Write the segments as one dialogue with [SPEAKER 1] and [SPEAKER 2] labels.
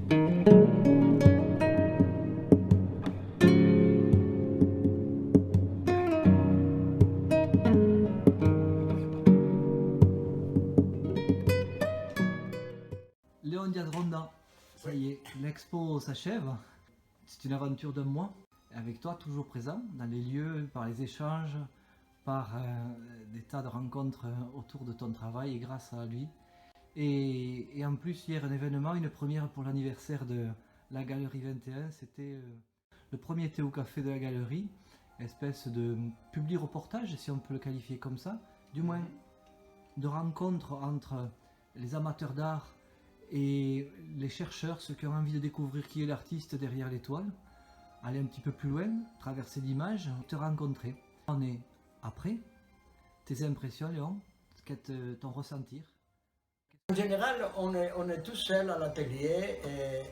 [SPEAKER 1] Léon Diaz-Ronda, ça y est, l'expo s'achève. C'est une aventure d'un mois, avec toi toujours présent dans les lieux, par les échanges, par des tas de rencontres autour de ton travail et grâce à lui. Et en plus, hier, un événement, une première pour l'anniversaire de la Galerie 21, c'était le premier thé au café de la galerie, espèce de publi-reportage, si on peut le qualifier comme ça, du moins de rencontre entre les amateurs d'art et les chercheurs, ceux qui ont envie de découvrir qui est l'artiste derrière l'étoile, aller un petit peu plus loin, traverser l'image, te rencontrer. On est après, tes impressions Léon, ton ressentir?
[SPEAKER 2] En général, on est tout seul à l'atelier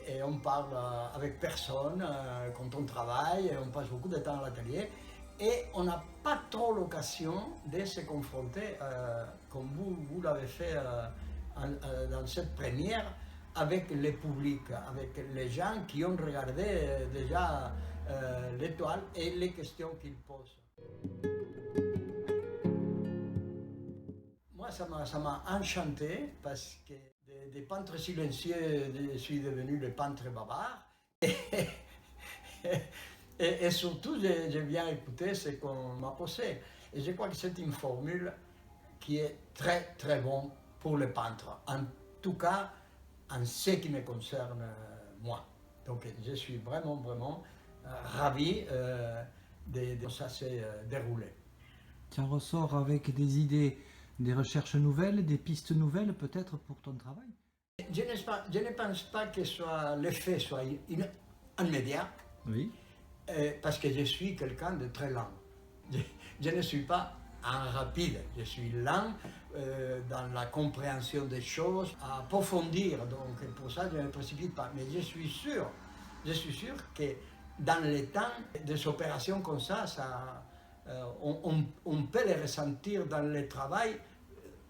[SPEAKER 2] et on parle avec personne quand on travaille, on passe beaucoup de temps à l'atelier et on n'a pas trop l'occasion de se confronter, comme vous l'avez fait dans cette première, avec le public, avec les gens qui ont regardé déjà l'étoile et les questions qu'ils posent. Moi, ça m'a enchanté parce que des peintres silencieux, je suis devenu le peintre bavard. Et surtout, j'ai bien écouté ce qu'on m'a posé. Et je crois que c'est une formule qui est très très bonne pour les peintres. En tout cas, en ce qui me concerne moi. Donc je suis vraiment ravi de ça s'est déroulé.
[SPEAKER 1] Tu en ressors avec des idées, des recherches nouvelles, des pistes nouvelles peut-être pour ton travail?
[SPEAKER 2] Je ne pense pas que l'effet soit immédiat,
[SPEAKER 1] Oui.
[SPEAKER 2] parce que je suis quelqu'un de très lent. Je ne suis pas un rapide, je suis lent dans la compréhension des choses, à approfondir, donc pour ça je ne me précipite pas. Mais je suis sûr que dans les temps des opérations comme ça, on peut les ressentir dans le travail,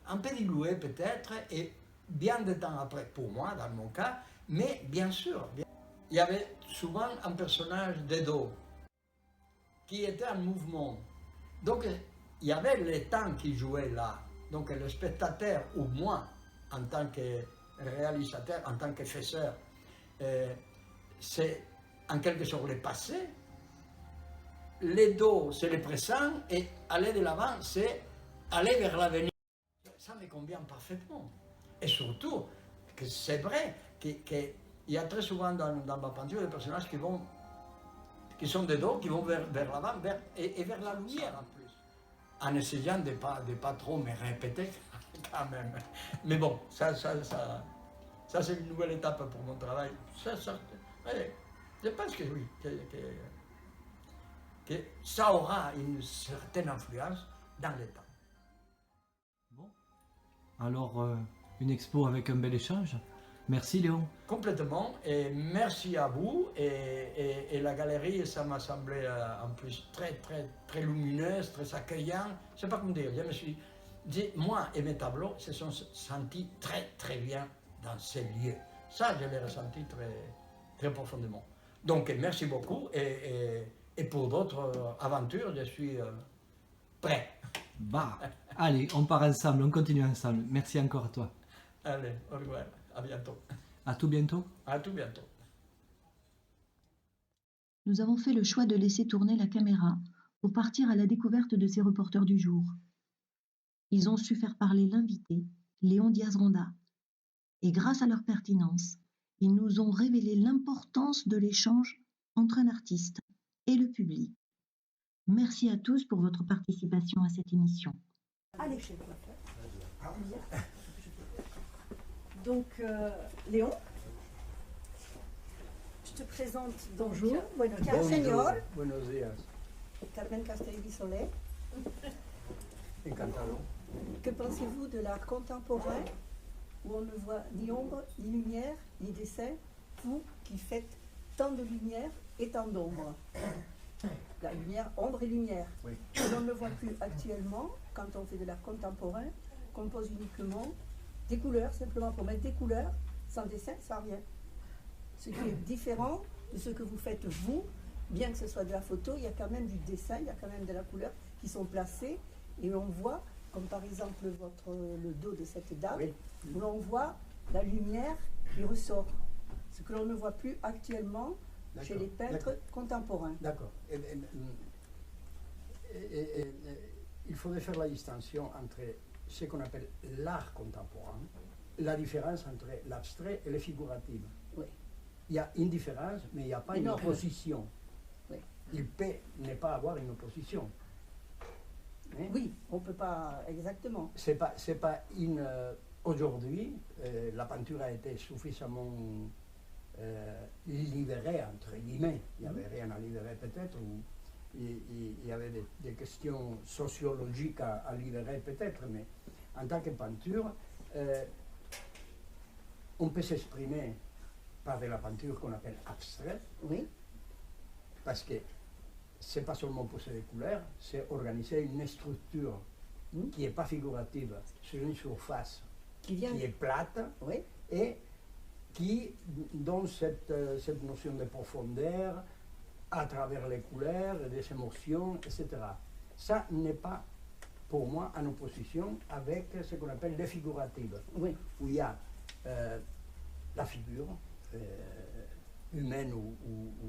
[SPEAKER 2] un peu dilué peut-être, et bien de temps après, pour moi, dans mon cas, mais bien sûr, il y avait souvent un personnage de dos qui était en mouvement. Donc, il y avait le temps qui jouait là. Donc, le spectateur, ou moi, en tant que réalisateur, en tant que faiseur, c'est en quelque sorte le passé. Le dos, c'est le présent, et aller de l'avant, c'est aller vers l'avenir. Ça me convient parfaitement. Et surtout, que c'est vrai qu'il y a très souvent dans ma peinture des personnages qui sont de dos, qui vont vers l'avant et vers la lumière en plus. En essayant de pas trop me répéter quand même. Mais bon, ça c'est une nouvelle étape pour mon travail. Allez, je pense que oui, que ça aura une certaine influence dans le temps.
[SPEAKER 1] Bon. Alors, une expo avec un bel échange. Merci Léon.
[SPEAKER 2] Complètement, et merci à vous. Et la galerie, ça m'a semblé en plus très lumineuse, très accueillant. Je ne sais pas comment dire, moi et mes tableaux se sont sentis très bien dans ces lieux. Ça, je l'ai ressenti très profondément. Donc, merci beaucoup, et pour d'autres aventures, je suis prêt.
[SPEAKER 1] Bah, allez, on part ensemble, on continue ensemble. Merci encore à toi.
[SPEAKER 2] Allez, au revoir, à bientôt.
[SPEAKER 1] À tout bientôt.
[SPEAKER 2] À tout bientôt.
[SPEAKER 3] Nous avons fait le choix de laisser tourner la caméra pour partir à la découverte de ces reporters du jour. Ils ont su faire parler l'invité, Léon Diaz-Ronda. Et grâce à leur pertinence, ils nous ont révélé l'importance de l'échange entre un artiste et le public. Merci à tous pour votre participation à cette émission.
[SPEAKER 4] Allez chez toi. Donc, Léon, je te présente donc
[SPEAKER 3] Bonjour.
[SPEAKER 4] Buenos días, señor.
[SPEAKER 2] Buenos días.
[SPEAKER 4] Carmen Castellví Soler.
[SPEAKER 2] Encantado.
[SPEAKER 4] Que pensez-vous de l'art contemporain où on ne voit ni ombre, ni lumière, ni dessin, vous qui faites tant de lumière et tant d'ombre? La lumière, ombre et lumière.
[SPEAKER 2] Oui.
[SPEAKER 4] Et on ne voit plus actuellement, quand on fait de l'art contemporain, qu'on pose uniquement des couleurs, simplement pour mettre des couleurs, sans dessin, sans rien. Ce qui est différent de ce que vous faites vous, bien que ce soit de la photo, il y a quand même du dessin, il y a quand même de la couleur qui sont placées et on voit, comme par exemple le dos de cette dame,
[SPEAKER 2] Oui.
[SPEAKER 4] où l'on voit la lumière qui ressort. Ce que l'on ne voit plus actuellement chez les peintres contemporains.
[SPEAKER 2] D'accord. Il faudrait faire la distinction entre ce qu'on appelle l'art contemporain, la différence entre l'abstrait et le figuratif.
[SPEAKER 4] Oui.
[SPEAKER 2] Il y a une différence, mais il n'y a pas une
[SPEAKER 4] Énorme.
[SPEAKER 2] opposition.
[SPEAKER 4] Oui.
[SPEAKER 2] Il peut ne pas avoir une opposition. Hein?
[SPEAKER 4] Oui, on ne peut pas exactement.
[SPEAKER 2] C'est pas une. Aujourd'hui, la peinture a été suffisamment libérée, entre guillemets. Il n'y avait rien à libérer peut-être, ou il y avait des questions sociologiques à libérer peut-être, mais en tant que peinture, on peut s'exprimer par de la peinture qu'on appelle abstraite,
[SPEAKER 4] Oui,
[SPEAKER 2] parce que c'est pas seulement poser des couleurs, c'est organiser une structure qui n'est pas figurative sur une surface
[SPEAKER 4] qui vient.
[SPEAKER 2] qui est plate
[SPEAKER 4] Oui,
[SPEAKER 2] et qui donne cette notion de profondeur à travers les couleurs, des émotions, etc. Ça n'est pas, pour moi, en opposition avec ce qu'on appelle les figuratives,
[SPEAKER 4] oui,
[SPEAKER 2] où il y a la figure humaine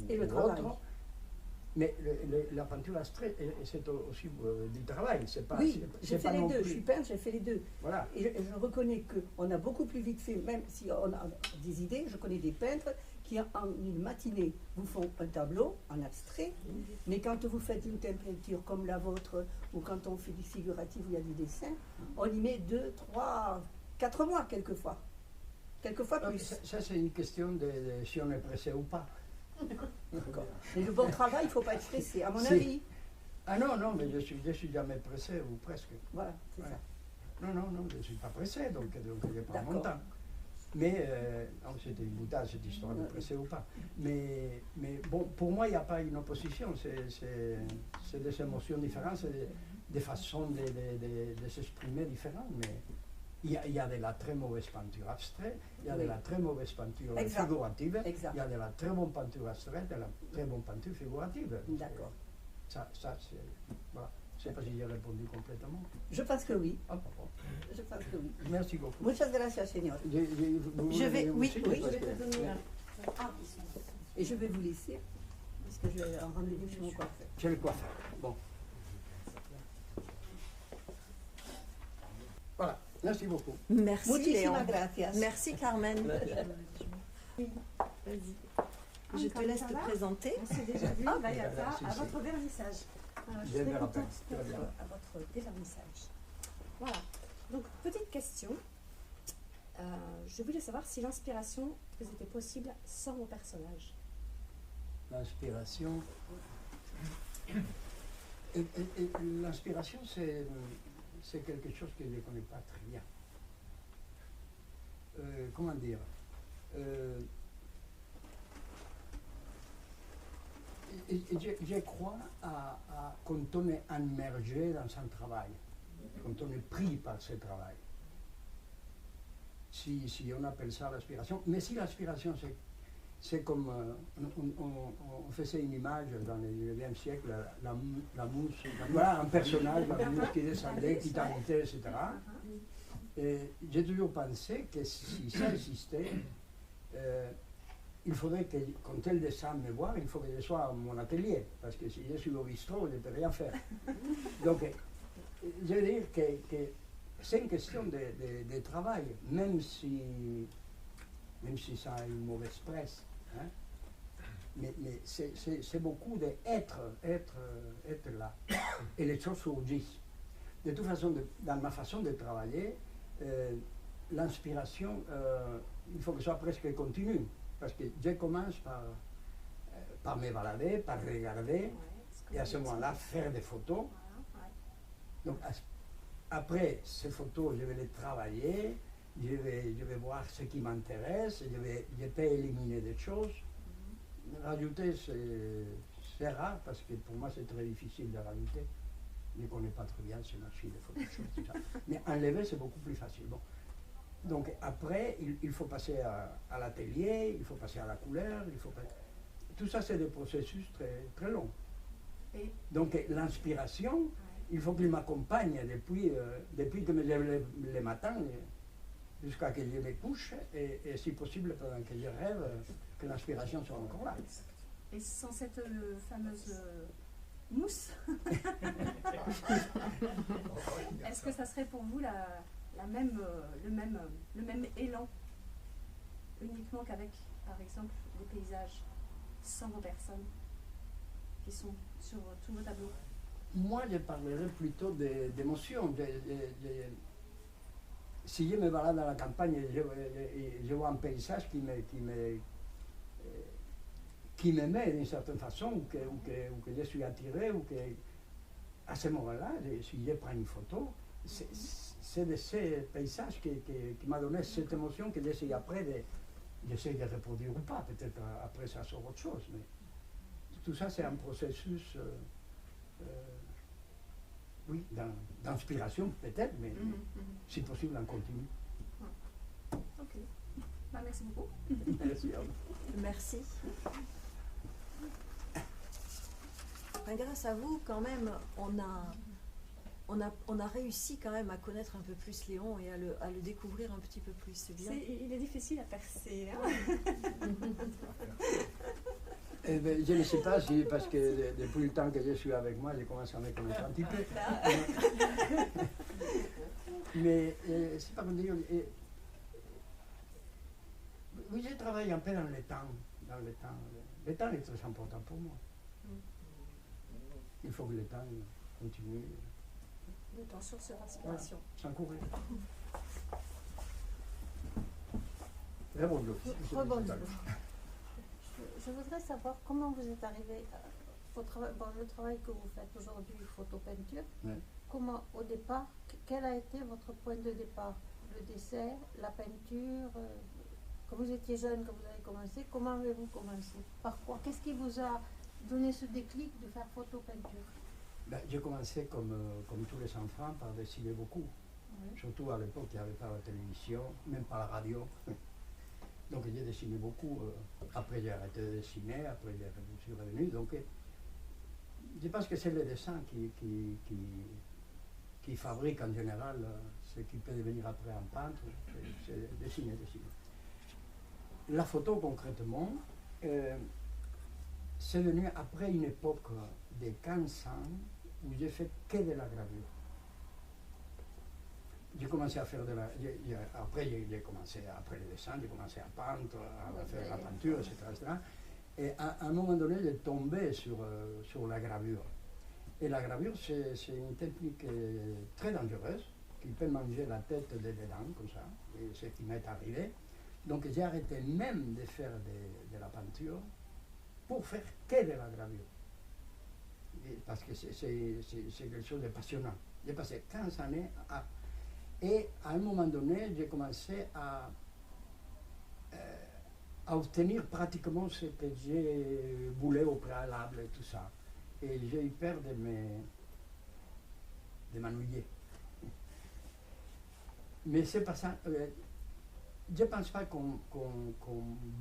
[SPEAKER 4] Et le
[SPEAKER 2] ou
[SPEAKER 4] travail.
[SPEAKER 2] autre. Mais la peinture abstraite, c'est aussi du travail. C'est pas,
[SPEAKER 4] oui,
[SPEAKER 2] c'est
[SPEAKER 4] j'ai
[SPEAKER 2] pas
[SPEAKER 4] fait les
[SPEAKER 2] non
[SPEAKER 4] deux,
[SPEAKER 2] plus-
[SPEAKER 4] je suis peintre, j'ai fait les deux.
[SPEAKER 2] Voilà.
[SPEAKER 4] Et je reconnais qu'on a beaucoup plus vite fait, même si on a des idées, je connais des peintres qui en une matinée vous font un tableau en abstrait, mais quand vous faites une telle peinture comme la vôtre, ou quand on fait du figuratif où il y a du dessin, on y met 2, 3, 4 mois quelquefois. Quelquefois
[SPEAKER 2] Ah,
[SPEAKER 4] plus.
[SPEAKER 2] ça, c'est une question de si on est pressé ou pas.
[SPEAKER 4] Mais le bon travail, il ne faut pas être stressé, à mon
[SPEAKER 2] Si.
[SPEAKER 4] avis.
[SPEAKER 2] Ah non, non, mais je suis jamais pressé, ou presque.
[SPEAKER 4] Voilà, c'est
[SPEAKER 2] Ouais.
[SPEAKER 4] ça.
[SPEAKER 2] Non, je ne suis pas pressé, donc je prends mon
[SPEAKER 4] D'accord.
[SPEAKER 2] temps. Mais, non, c'était une boutade cette histoire de pressé ou pas. Mais bon, pour moi, il n'y a pas une opposition, c'est des émotions différentes, c'est des façons de s'exprimer différentes. Mais il y a de la très mauvaise peinture abstraite, il y a de
[SPEAKER 4] Oui.
[SPEAKER 2] la très mauvaise peinture
[SPEAKER 4] Exact.
[SPEAKER 2] figurative,
[SPEAKER 4] Exact.
[SPEAKER 2] il y a de la très bonne peinture abstraite et de la très bonne peinture figurative.
[SPEAKER 4] D'accord.
[SPEAKER 2] Ça c'est. Voilà. Je ne sais pas si j'ai répondu complètement.
[SPEAKER 4] Je pense que oui.
[SPEAKER 2] Ah, pardon.
[SPEAKER 4] Je pense que oui.
[SPEAKER 2] Merci beaucoup.
[SPEAKER 4] Muchas gracias, señor.
[SPEAKER 2] Vous
[SPEAKER 5] Je vais-
[SPEAKER 2] voulez
[SPEAKER 5] oui,
[SPEAKER 2] aussi,
[SPEAKER 5] oui,
[SPEAKER 2] parce
[SPEAKER 4] je vais
[SPEAKER 2] que-
[SPEAKER 4] te donner Et je vais vous laisser, parce que je vais en rendez-vous chez mon coiffeur.
[SPEAKER 2] Chez le coiffeur. Bon. Voilà. Merci beaucoup.
[SPEAKER 5] Merci
[SPEAKER 4] Muchísimas
[SPEAKER 5] Léon.
[SPEAKER 4] gracias.
[SPEAKER 5] Merci Carmen.
[SPEAKER 6] Oui.
[SPEAKER 5] Vas-y. Je te laisse te présenter.
[SPEAKER 6] On s'est déjà vu,
[SPEAKER 5] Ah,
[SPEAKER 6] Vaiata,
[SPEAKER 2] si,
[SPEAKER 6] à
[SPEAKER 2] si.
[SPEAKER 6] votre vernissage. Je
[SPEAKER 2] Je
[SPEAKER 6] suis
[SPEAKER 2] me
[SPEAKER 6] très
[SPEAKER 2] rappelle,
[SPEAKER 6] contente
[SPEAKER 2] très
[SPEAKER 6] d'être
[SPEAKER 2] bien.
[SPEAKER 6] à votre dévernissage. Voilà. Donc, petite question. Je voulais savoir si l'inspiration vous était possible sans vos personnages.
[SPEAKER 2] L'inspiration. L'inspiration, c'est quelque chose que je ne connais pas très bien. Comment dire je crois quand on est immergé dans un travail, quand on est pris par ce travail. Si on appelle ça l'aspiration, mais si l'aspiration c'est comme on faisait une image dans le 19e siècle, la mousse, voilà un personnage, la mousse qui descendait, qui t'invitait, etc. Et j'ai toujours pensé que si ça existait, il faudrait que quand elle descende me voir, il faut que je sois à mon atelier, parce que si je suis au bistrot, je ne peux rien faire. Donc, je veux dire que c'est une question de travail, même si ça a une mauvaise presse. Hein? Mais c'est beaucoup d'être là. Et les choses surgissent. De toute façon, dans ma façon de travailler, l'inspiration, il faut que ce soit presque continu. Parce que je commence par me balader, par regarder, et à ce moment-là, faire des photos. Donc, après ces photos, je vais les travailler, je vais voir ce qui m'intéresse, je peux éliminer des choses. Rajouter, c'est rare, parce que pour moi, c'est très difficile de rajouter. Je ne connais pas très bien ces machines de Photoshop, tout ça. Mais enlever, c'est beaucoup plus facile. Bon. Donc après, il faut passer à l'atelier, il faut passer à la couleur, tout ça c'est des processus très, très longs.
[SPEAKER 6] Et
[SPEAKER 2] Donc l'inspiration, il faut qu'il m'accompagne depuis que je me lève le matin jusqu'à que je me couche, et si possible pendant que je rêve, que l'inspiration soit encore là.
[SPEAKER 6] Et sans cette fameuse mousse, est-ce que ça serait pour vous le même élan, uniquement qu'avec, par exemple, des paysages sans vos personnes qui sont sur tous vos tableaux?
[SPEAKER 2] Moi, je parlerais plutôt d'émotion. Si je me balade dans la campagne et je vois un paysage qui me met d'une certaine façon, ou que je suis attiré, ou que à ce moment-là, si je prends une photo, c'est de ces paysages qui m'a donné cette émotion que j'essaie après de reproduire ou pas. Peut-être après ça sort autre chose. Mais tout ça, c'est un processus, oui, d'inspiration peut-être, mais si possible en continu.
[SPEAKER 6] Ok. Bah, merci beaucoup.
[SPEAKER 2] Merci.
[SPEAKER 5] Merci. Grâce à vous, quand même, on a réussi quand même à connaître un peu plus Léon et à le découvrir un petit peu plus. C'est bien.
[SPEAKER 6] Il est difficile à percer. Hein.
[SPEAKER 2] Eh bien, je ne sais pas si, parce que depuis le temps que je suis avec moi, je commence à me connaître un petit peu. Mais c'est pas comme dire. Oui, je travaille un peu dans le temps. Le temps est très important pour moi. Il faut que le temps continue.
[SPEAKER 6] Le temps sur l'inspiration.
[SPEAKER 2] Sans courir. Rebonjour.
[SPEAKER 7] Je voudrais savoir comment vous êtes arrivé le travail que vous faites aujourd'hui, photo-peinture.
[SPEAKER 2] Ouais.
[SPEAKER 7] Comment, au départ, quel a été votre point de départ? Le dessin, la peinture quand vous étiez jeune, quand vous avez commencé, comment avez-vous commencé? Par quoi? Qu'est-ce qui vous a donné ce déclic de faire photo-peinture?
[SPEAKER 2] Ben, j'ai commencé comme tous les enfants par dessiner beaucoup.
[SPEAKER 7] Oui.
[SPEAKER 2] Surtout à l'époque, il n'y avait pas la télévision, même pas la radio. Donc j'ai dessiné beaucoup. Après j'ai arrêté de dessiner, après je suis revenu. Donc je pense que c'est le dessin qui fabrique en général ce qui peut devenir après un peintre. C'est dessiner. La photo concrètement, c'est venu après une époque de 15 ans où j'ai fait que de la gravure. J'ai commencé à faire après j'ai commencé, après le dessin, j'ai commencé à peindre, à faire la peinture, etc. Et à un moment donné, j'ai tombé sur la gravure. Et la gravure, c'est une technique très dangereuse, qui peut manger la tête des dents, comme ça, et ce qui m'est arrivé. Donc j'ai arrêté même de faire de la peinture pour faire que de la gravure. Parce que c'est quelque chose de passionnant. J'ai passé 15 années et à un moment donné, j'ai commencé à obtenir pratiquement ce que je voulais au préalable et tout ça. Et j'ai eu peur de m'ennuyer. Mais c'est pas ça. Je ne pense pas qu'on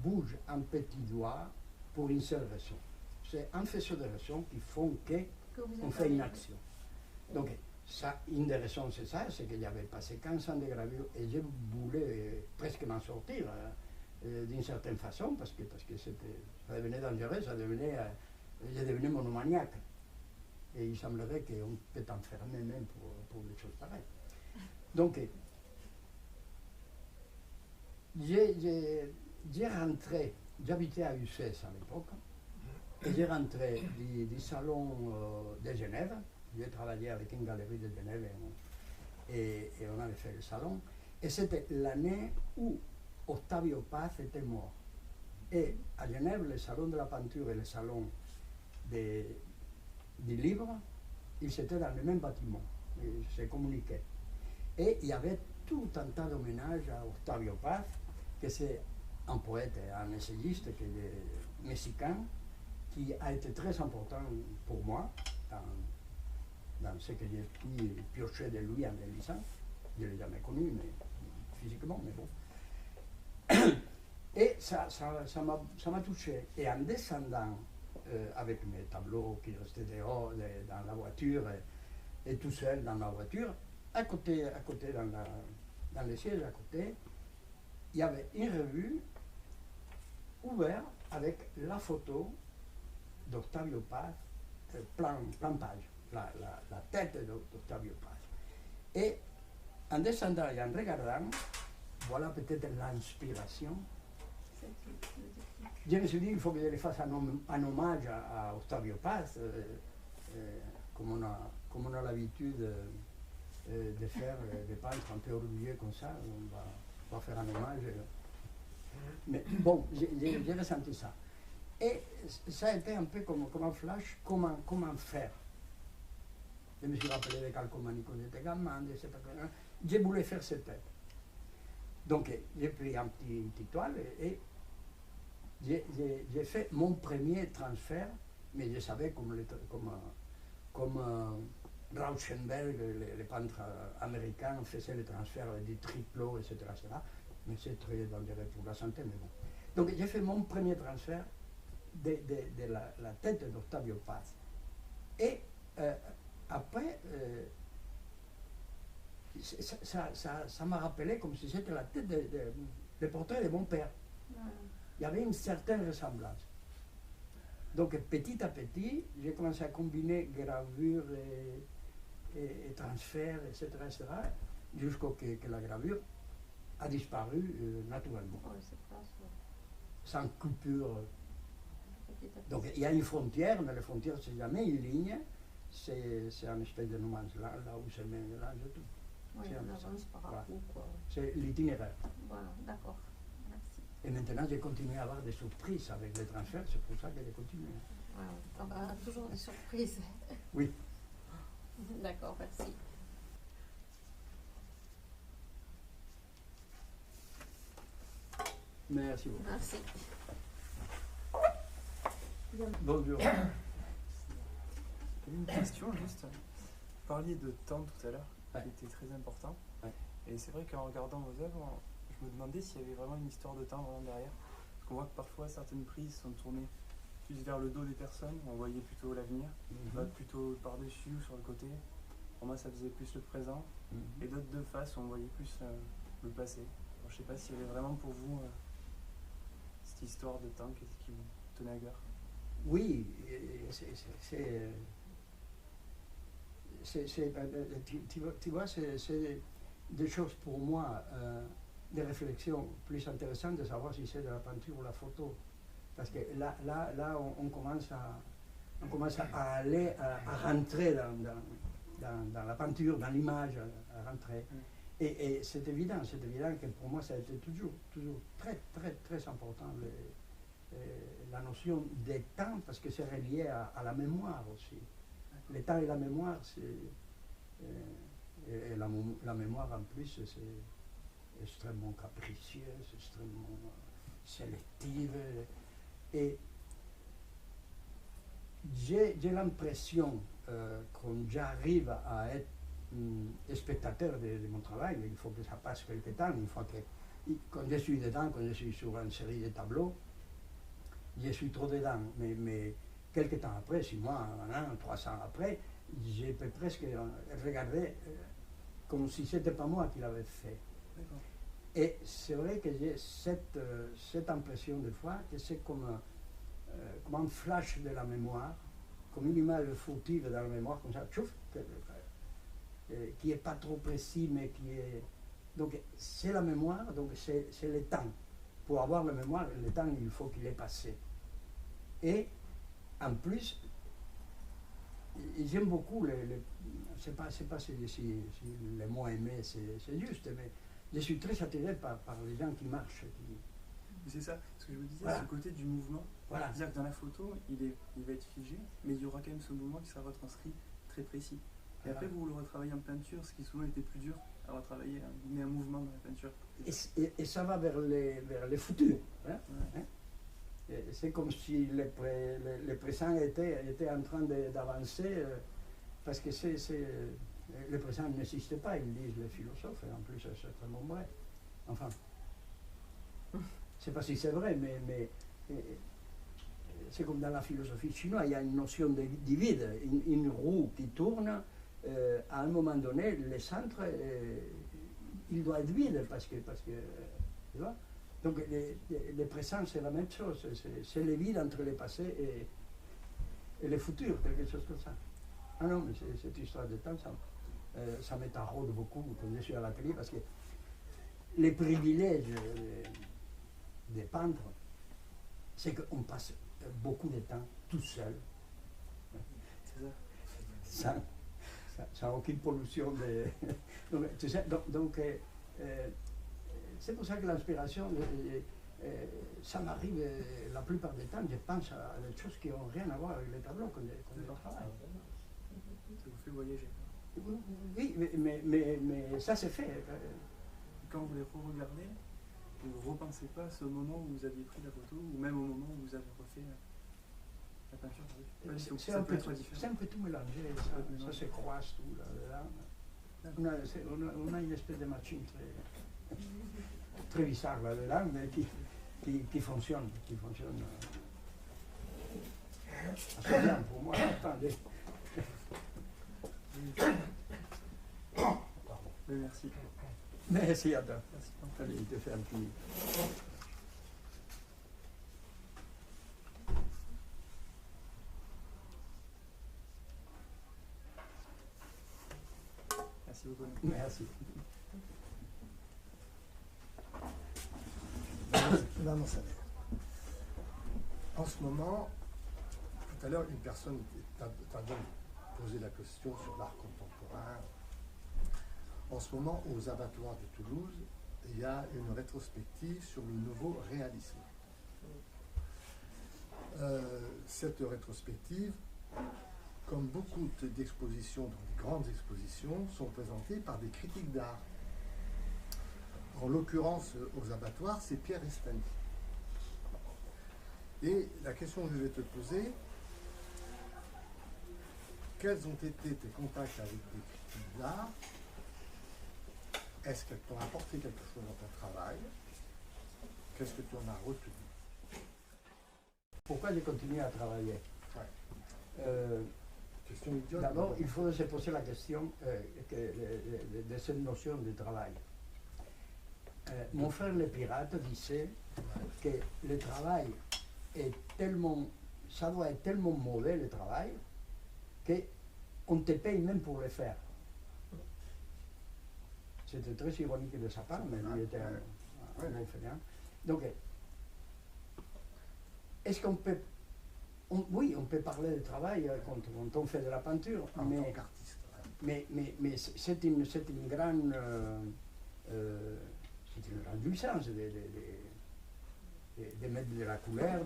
[SPEAKER 2] bouge un petit doigt pour une seule raison. C'est un faisceau de raisons qui font qu'on fait une action. Donc, ça, une des raisons, c'est ça, c'est que j'avais passé 15 ans de gravure et je voulais presque m'en sortir d'une certaine façon, parce que ça devenait dangereux, je devenais monomaniaque. Et il semblerait qu'on peut enfermer même pour des choses pareilles. Donc, j'ai rentré, j'habitais à Uzès à l'époque, et j'ai rentré du salon de Genève. J'ai travaillé avec une galerie de Genève et on avait fait le salon. Et c'était l'année où Octavio Paz était mort. Et à Genève, le salon de la peinture et le salon du livre, ils étaient dans le même bâtiment, ils se communiquaient. Et il y avait tout un tas d'hommages à Octavio Paz, que c'est un poète et un essayiste mexicain, qui a été très important pour moi dans ce que j'ai pu piocher de lui en le lisant. Je ne l'ai jamais connu, mais physiquement, mais bon. Et ça m'a touché. Et en descendant avec mes tableaux qui restaient dehors, dans la voiture, et tout seul dans la voiture, à côté dans les sièges à côté, il y avait une revue ouverte avec la photo d'Octavio Paz, plan page, la tête d'Octavio Paz. Et en descendant et en regardant, voilà peut-être l'inspiration. Je me suis dit, il faut que je le fasse un hommage à Octavio Paz, comme on a l'habitude de faire des peintres un peu orgueilleux comme ça, on va faire un hommage. Mais bon, j'ai ressenti ça. Et ça a été un peu comme un flash, comment faire. Je me suis rappelé de calcomanie quand j'étais gamin, je voulais faire cette tête. Donc j'ai pris un petit toile et j'ai fait mon premier transfert, mais je savais comme Rauschenberg, les peintres américains faisaient les transferts du triplo, etc. Mais c'est très dangereux pour la santé, mais bon. Donc j'ai fait mon premier transfert de la tête d'Octavio Paz. Et après, ça m'a rappelé comme si c'était la tête de portrait de mon père. Il y avait une certaine ressemblance. Donc petit à petit, j'ai commencé à combiner gravure et transfert, etc., jusqu'à que la gravure a disparu naturellement, sans coupure. Donc il y a une frontière, mais la frontière, c'est jamais une ligne, c'est une espèce de no man's land, là où se mélange tout.
[SPEAKER 7] Oui, on avance par
[SPEAKER 2] Voilà.
[SPEAKER 7] rapport, quoi.
[SPEAKER 2] C'est l'itinéraire.
[SPEAKER 7] Voilà, d'accord. Merci.
[SPEAKER 2] Et maintenant, j'ai continué à avoir des surprises avec les transferts, c'est pour ça que j'ai continué.
[SPEAKER 7] Voilà. Ah bah, toujours des surprises.
[SPEAKER 2] Oui.
[SPEAKER 7] D'accord, merci.
[SPEAKER 2] Merci beaucoup.
[SPEAKER 7] Merci.
[SPEAKER 2] Bonjour.
[SPEAKER 8] Une question juste. Vous parliez de temps tout à l'heure, qui était très important.
[SPEAKER 2] Ouais.
[SPEAKER 8] Et c'est vrai qu'en regardant vos œuvres, je me demandais s'il y avait vraiment une histoire de temps vraiment derrière. Parce qu'on voit que parfois certaines prises sont tournées plus vers le dos des personnes, on voyait plutôt l'avenir, d'autres plutôt par-dessus ou sur le côté. Pour moi, ça faisait plus le présent. Et d'autres de face, on voyait plus le passé. Alors, je ne sais pas s'il y avait vraiment pour vous cette histoire de temps qui vous tenait à cœur.
[SPEAKER 2] Oui, tu vois, c'est des choses pour moi, des réflexions plus intéressantes de savoir si c'est de la peinture ou la photo. Parce que là on commence à aller, à rentrer dans la peinture, dans l'image, à rentrer. Et c'est évident que pour moi ça a été toujours très, très, très important. La notion des temps, parce que c'est relié à la mémoire aussi. Le temps et la mémoire, et la mémoire en plus, c'est extrêmement capricieuse, extrêmement sélective. Et j'ai l'impression, quand j'arrive à être spectateur de mon travail, il faut que ça passe quelque temps, une fois que, quand je suis dedans, quand je suis sur une série de tableaux, je suis trop dedans, mais quelques temps après, 6 mois, 1 an, 300 après, je peux presque regarder comme si ce n'était pas moi qui l'avais fait. Et c'est vrai que j'ai cette impression des fois que c'est comme un flash de la mémoire, comme une image furtive dans la mémoire, comme ça, tchouf, qui n'est pas trop précis, mais qui est... Donc c'est la mémoire, donc c'est le temps. Pour avoir la mémoire, le temps, il faut qu'il est passé. Et en plus, j'aime beaucoup, je ne sais pas si le mot aimer c'est juste, mais je suis très attiré par les gens qui marchent.
[SPEAKER 8] C'est ça, ce que je me disais,
[SPEAKER 2] voilà.
[SPEAKER 8] Ce côté du mouvement.
[SPEAKER 2] Voilà.
[SPEAKER 8] C'est-à-dire que dans la photo, il va être figé, mais il y aura quand même ce mouvement qui sera retranscrit très précis. Et
[SPEAKER 2] Voilà.
[SPEAKER 8] après, vous le retravaillez en peinture, ce qui souvent était plus dur à retravailler, vous mettez un mouvement dans la peinture.
[SPEAKER 2] Et ça va vers le futur. Hein?
[SPEAKER 8] Ouais.
[SPEAKER 2] Hein? C'est comme si le présent était en train d'avancer, parce que le présent n'existe pas, ils disent les philosophes, et en plus c'est extrêmement vrai.
[SPEAKER 9] Enfin, je ne sais pas si c'est vrai, mais c'est comme dans la philosophie chinoise, il y a une notion de vide, une roue qui tourne, à un moment donné, le centre, il doit être vide parce que tu vois. Donc le présent, c'est la même chose, c'est le vide entre le passé et le futur, quelque chose comme ça. Ah non, mais cette histoire de temps, ça me taraude beaucoup quand je suis à la télé, parce que les privilèges des peintres, c'est qu'on passe beaucoup de temps tout seul, sans aucune pollution. Donc, tu sais, c'est pour ça que l'inspiration, ça m'arrive la plupart du temps, je pense à des choses qui n'ont rien à voir avec les tableaux quand je travaille.
[SPEAKER 8] Ça vous fait voyager.
[SPEAKER 9] Oui, mais ça c'est fait.
[SPEAKER 8] Quand vous les re-regardez, vous ne repensez pas à ce moment où vous aviez pris la photo, ou même au moment où vous avez refait la peinture.
[SPEAKER 9] C'est un peu tout mélangé, ça se croise tout là-dedans. On a une espèce de machine très bizarre là-dedans, mais qui fonctionne. C'est bien pour moi. Attendez.
[SPEAKER 8] Merci.
[SPEAKER 9] Merci à toi. Allez, je te fais un petit.
[SPEAKER 8] Merci beaucoup.
[SPEAKER 9] Merci.
[SPEAKER 10] Vamos a ver. En ce moment, tout à l'heure, une personne t'a posé la question sur l'art contemporain. En ce moment, aux abattoirs de Toulouse, il y a une rétrospective sur le nouveau réalisme. Cette rétrospective, comme beaucoup d'expositions, dans les grandes expositions, sont présentées par des critiques d'art. En l'occurrence, aux abattoirs, c'est Pierre Estany. Et la question que je vais te poser, quels ont été tes contacts avec des critiques d'art? Est-ce qu'elles t'ont apporté quelque chose dans ton travail? Qu'est-ce que tu en as retenu?
[SPEAKER 9] Pourquoi j'ai continué à travailler?
[SPEAKER 10] Question idiote.
[SPEAKER 9] D'abord, il faut se poser la question de cette notion de travail. Mon frère le pirate disait que le travail est tellement, ça doit être tellement mauvais le travail, qu'on te paye même pour le faire. C'était très ironique de sa part, mais lui était un bon fainéant. Donc, est-ce qu'on peut... oui, on peut parler de travail quand on fait de la peinture, mais c'est une grande jouissance de mettre de la couleur,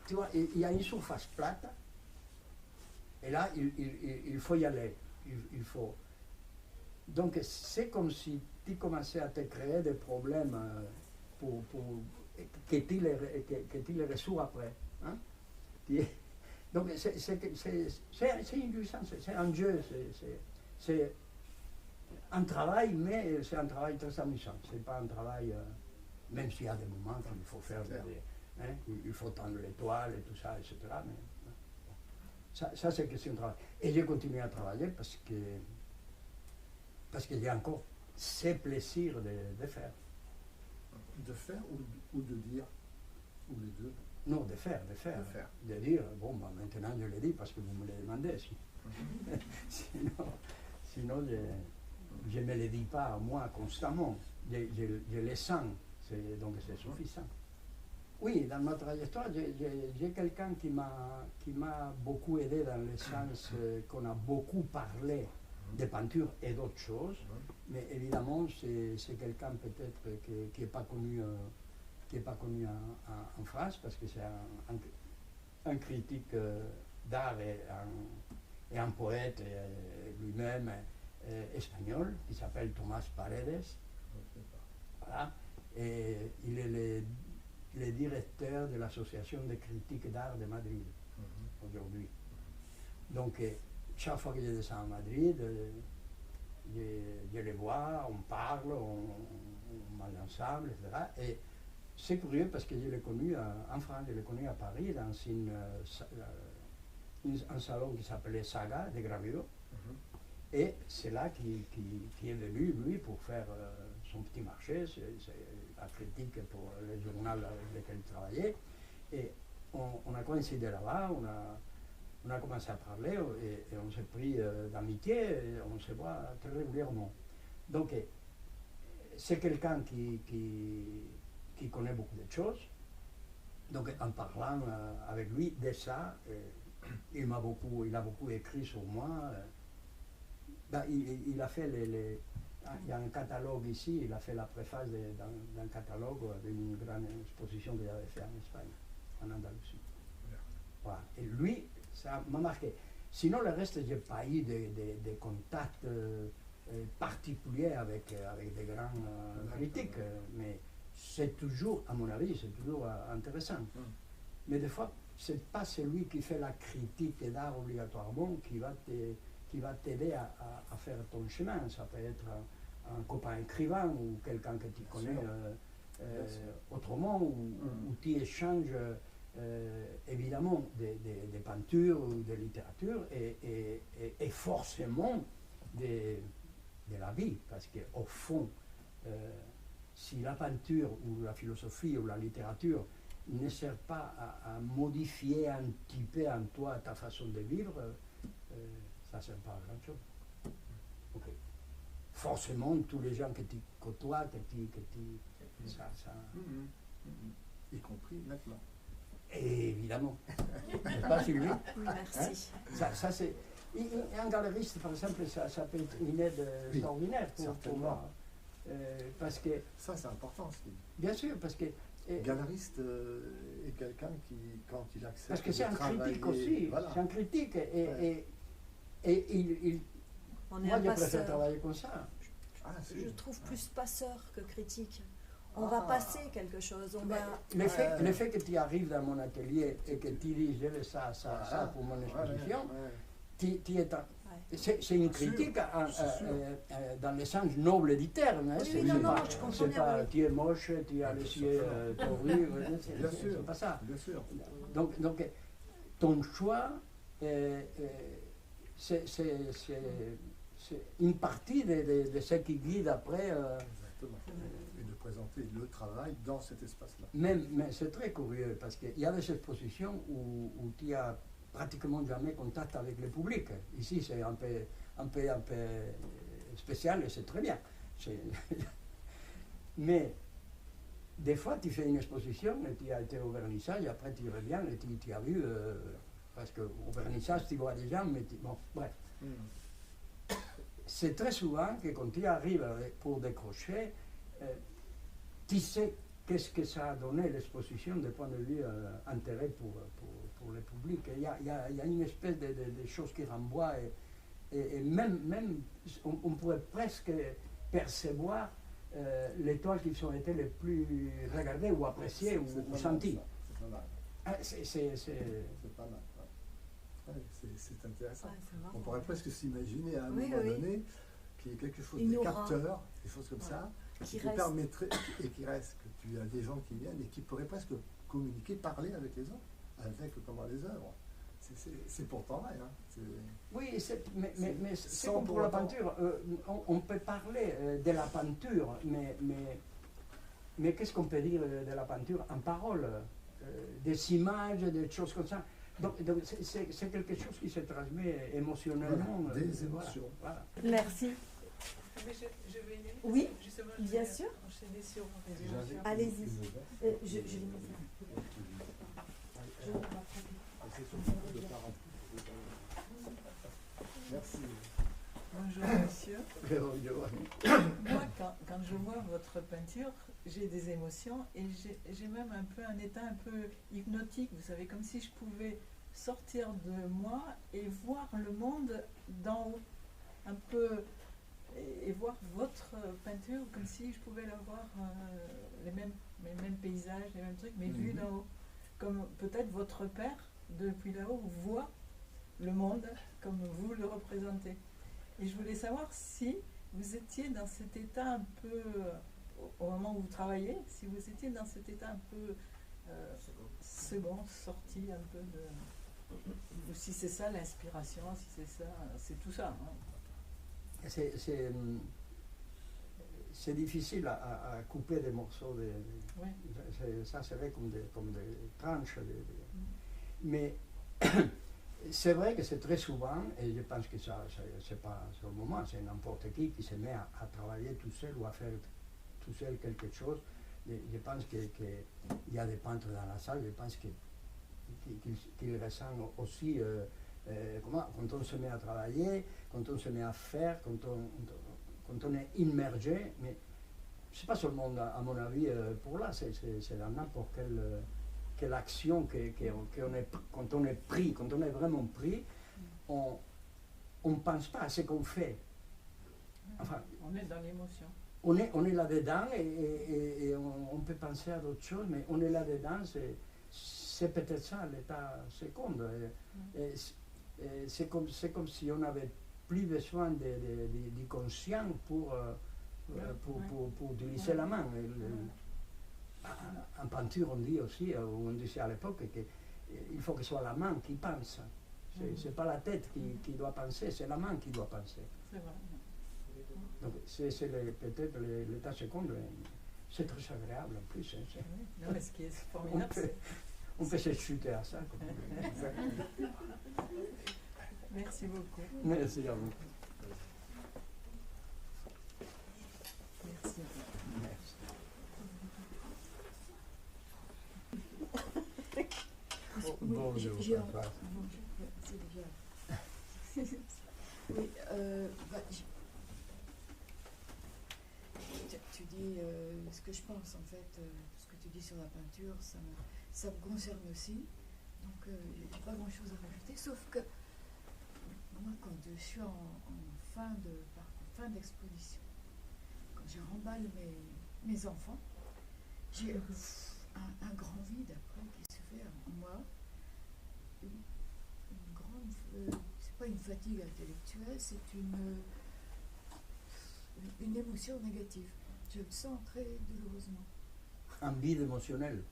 [SPEAKER 9] tu vois, il y a une surface plate, et là, il faut y aller. Il faut. Donc, c'est comme si tu commençais à te créer des problèmes que tu les résous après. Hein? Donc, c'est une jouissance, c'est un jeu, c'est un travail, mais c'est un travail très amusant. C'est pas un travail, même s'il y a des moments qu'il faut faire, il faut tendre les toiles et tout ça, etc. Mais, ça c'est question de travail. Et j'ai continué à travailler parce qu'il y a encore ce plaisir de faire.
[SPEAKER 10] De faire ou de dire? Ou les deux?
[SPEAKER 9] Non, de faire. De dire, bon, bah, maintenant je le dis parce que vous me le demandez. Sinon je ne me le dis pas à moi constamment. Je le sens, donc c'est suffisant. Oui, dans ma trajectoire, j'ai quelqu'un qui m'a beaucoup aidé dans le sens qu'on a beaucoup parlé de peinture et d'autres choses, mais évidemment c'est quelqu'un peut-être qui n'est pas connu, en France, parce que c'est un critique d'art et un poète lui-même espagnol qui s'appelle Tomás Paredes. Voilà. Et il est le directeur de l'association de critiques d'art de Madrid aujourd'hui. Donc chaque fois que je descends à Madrid, je les vois, on parle, on mange ensemble, etc. Et c'est curieux parce que je l'ai connu en France, je l'ai connu à Paris dans un salon qui s'appelait Saga de gravure. Et c'est là qu'il est venu, lui, pour faire son petit marché, c'est la critique pour le journal avec lequel il travaillait. Et on a coïncidé là-bas, on a commencé à parler et on s'est pris d'amitié et on se voit très régulièrement. Donc, c'est quelqu'un qui connaît beaucoup de choses. Donc, en parlant avec lui de ça, il a beaucoup écrit sur moi. Il a fait il y a un catalogue ici, il a fait la préface d'un catalogue d'une grande exposition qu'il avait fait en Espagne, en Andalousie. Voilà. Et lui, ça m'a marqué. Sinon, le reste, je n'ai pas eu de contacts particuliers avec des grands critiques, mais c'est toujours, à mon avis, c'est toujours intéressant. Mais des fois, ce n'est pas celui qui fait la critique d'art obligatoirement qui va t'aider à faire ton chemin. Ça peut être un copain écrivain ou quelqu'un que tu connais autrement, où tu échanges évidemment des peintures ou de littérature et forcément de la vie. Parce qu'au fond, si la peinture ou la philosophie ou la littérature ne sert pas à modifier un petit peu en toi ta façon de vivre, ça ne sert pas à grand chose. Okay. Forcément, tous les gens que tu côtoies, ça.
[SPEAKER 10] Y compris maintenant.
[SPEAKER 9] Et évidemment. N'est-ce pas, Sylvie?
[SPEAKER 5] Merci.
[SPEAKER 9] Hein? Ça c'est. Un galeriste, par exemple, ça peut être une aide extraordinaire pour moi. Parce que.
[SPEAKER 10] Ça, c'est important aussi.
[SPEAKER 9] Bien sûr, parce que.
[SPEAKER 10] Galeriste est quelqu'un qui, quand il accepte.
[SPEAKER 9] Parce que c'est un critique aussi. Voilà. C'est un critique. Moi, je préfère travailler comme ça.
[SPEAKER 5] Je trouve plus passeur que critique. On va passer quelque chose.
[SPEAKER 9] Le fait que tu arrives dans mon atelier et que tu dis je veux ça pour mon exposition, c'est une critique dans le sens noble du terme. Hein. C'est pas tu es moche, tu as les yeux torus, c'est pas ça.
[SPEAKER 10] Bien sûr.
[SPEAKER 9] Donc ton choix, c'est une partie de ce qui guide après.
[SPEAKER 10] Exactement. Et de présenter le travail dans cet espace-là.
[SPEAKER 9] Mais c'est très curieux parce qu'il y a des expositions où tu as pratiquement jamais contact avec le public. Ici, c'est un peu spécial et c'est très bien. Mais des fois, tu fais une exposition et tu as été au vernissage et après tu reviens et tu as vu, parce qu'au vernissage, tu vois des gens, mais bon, bref. C'est très souvent que quand tu arrives pour décrocher, tu sais qu'est-ce que ça a donné l'exposition du point de vue intérêt pour le public. Il y a une espèce de choses qui renvoient et même on pourrait presque percevoir les toiles qui ont été les plus regardées ou appréciées ou senties.
[SPEAKER 10] C'est pas mal. C'est pas mal. Ouais, c'est intéressant. On pourrait presque s'imaginer à un moment donné qu'il y ait quelque chose, des capteurs, des choses comme ça, qui permettraient, et qui reste, que tu as des gens qui viennent et qui pourraient presque communiquer, parler avec les autres, avec comment les œuvres. C'est pourtant vrai. Hein.
[SPEAKER 9] Oui, mais c'est comme pour la peinture. On peut parler de la peinture, mais qu'est-ce qu'on peut dire de la peinture en parole, des images, des choses comme ça. Donc c'est quelque chose qui se transmet émotionnellement.
[SPEAKER 10] Voilà, des émotions.
[SPEAKER 9] Voilà.
[SPEAKER 5] Merci.
[SPEAKER 11] Mais je vais y aller.
[SPEAKER 5] Oui,
[SPEAKER 11] justement,
[SPEAKER 5] bien sûr.
[SPEAKER 11] Enchaîner sur les émotions.
[SPEAKER 5] Allez-y. Je vais
[SPEAKER 10] Merci.
[SPEAKER 11] Bonjour monsieur. Moi, quand je vois votre peinture, j'ai des émotions et j'ai même un peu un état un peu hypnotique, vous savez, comme si je pouvais sortir de moi et voir le monde d'en haut, un peu, et voir votre peinture comme si je pouvais la voir, les mêmes paysages, les mêmes trucs, mais vus d'en haut. Comme peut-être votre père, depuis là-haut, voit le monde comme vous le représentez. Et je voulais savoir si vous étiez dans cet état un peu, au moment où vous travaillez, si vous étiez dans cet état un peu second, sorti un peu de... Ou si c'est ça l'inspiration, si c'est ça, c'est tout ça. Hein.
[SPEAKER 9] C'est difficile à couper des morceaux.
[SPEAKER 11] Ouais.
[SPEAKER 9] Ça serait comme des tranches. Mais c'est vrai que c'est très souvent, et je pense que ça c'est pas sur le moment, c'est n'importe qui se met à travailler tout seul ou à faire tout seul quelque chose. Je pense qu'il y a des peintres dans la salle, je pense qu'ils ressentent aussi quand on se met à travailler, quand on se met à faire, quand on est immergé, mais c'est pas seulement à mon avis pour là, c'est dans n'importe quelle action quand on est pris, quand on est vraiment pris, on ne pense pas à ce qu'on fait. Enfin,
[SPEAKER 11] on est dans l'émotion.
[SPEAKER 9] On est là-dedans et on peut penser à d'autres choses, mais on est là-dedans, c'est peut-être ça l'état second. C'est comme si on avait plus besoin du conscient pour utiliser la main. En peinture, on dit aussi, on disait à l'époque, qu'il faut que ce soit la main qui pense. C'est pas la tête qui doit penser, c'est la main qui doit penser.
[SPEAKER 11] C'est vrai.
[SPEAKER 9] Donc c'est peut-être l'état second, c'est très agréable en plus. Hein,
[SPEAKER 11] non, mais ce qui est formidable,
[SPEAKER 9] on peut se chuter à ça.
[SPEAKER 11] Merci beaucoup.
[SPEAKER 9] Merci à vous.
[SPEAKER 11] Merci.
[SPEAKER 9] Bonjour.
[SPEAKER 5] Oui, tu dis ce que je pense en fait, ce que tu dis sur la peinture, ça me concerne aussi. Donc j'ai pas grand chose à rajouter, sauf que moi quand je suis en fin d'exposition, quand je remballe mes enfants, j'ai un grand vide après qui se fait en moi, une grande, c'est pas une fatigue intellectuelle, c'est une émotion négative. Je le sens très douloureusement.
[SPEAKER 9] Un vide émotionnel.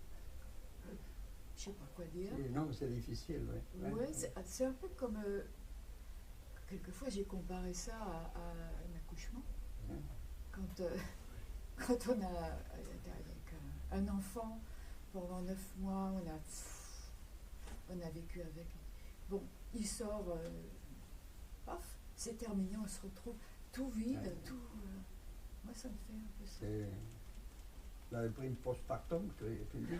[SPEAKER 5] Je sais pas quoi dire.
[SPEAKER 9] Non, mais c'est difficile, oui.
[SPEAKER 5] Ouais, c'est un peu comme... quelquefois, j'ai comparé ça à un accouchement.
[SPEAKER 9] Ouais.
[SPEAKER 5] Quand on a avec un enfant pendant 9 mois, on a vécu avec. Bon, il sort, paf, c'est terminé, on se retrouve tout vide, tout... moi, ça me fait un peu ça.
[SPEAKER 9] Vous avez pris une postpartum, tu dis.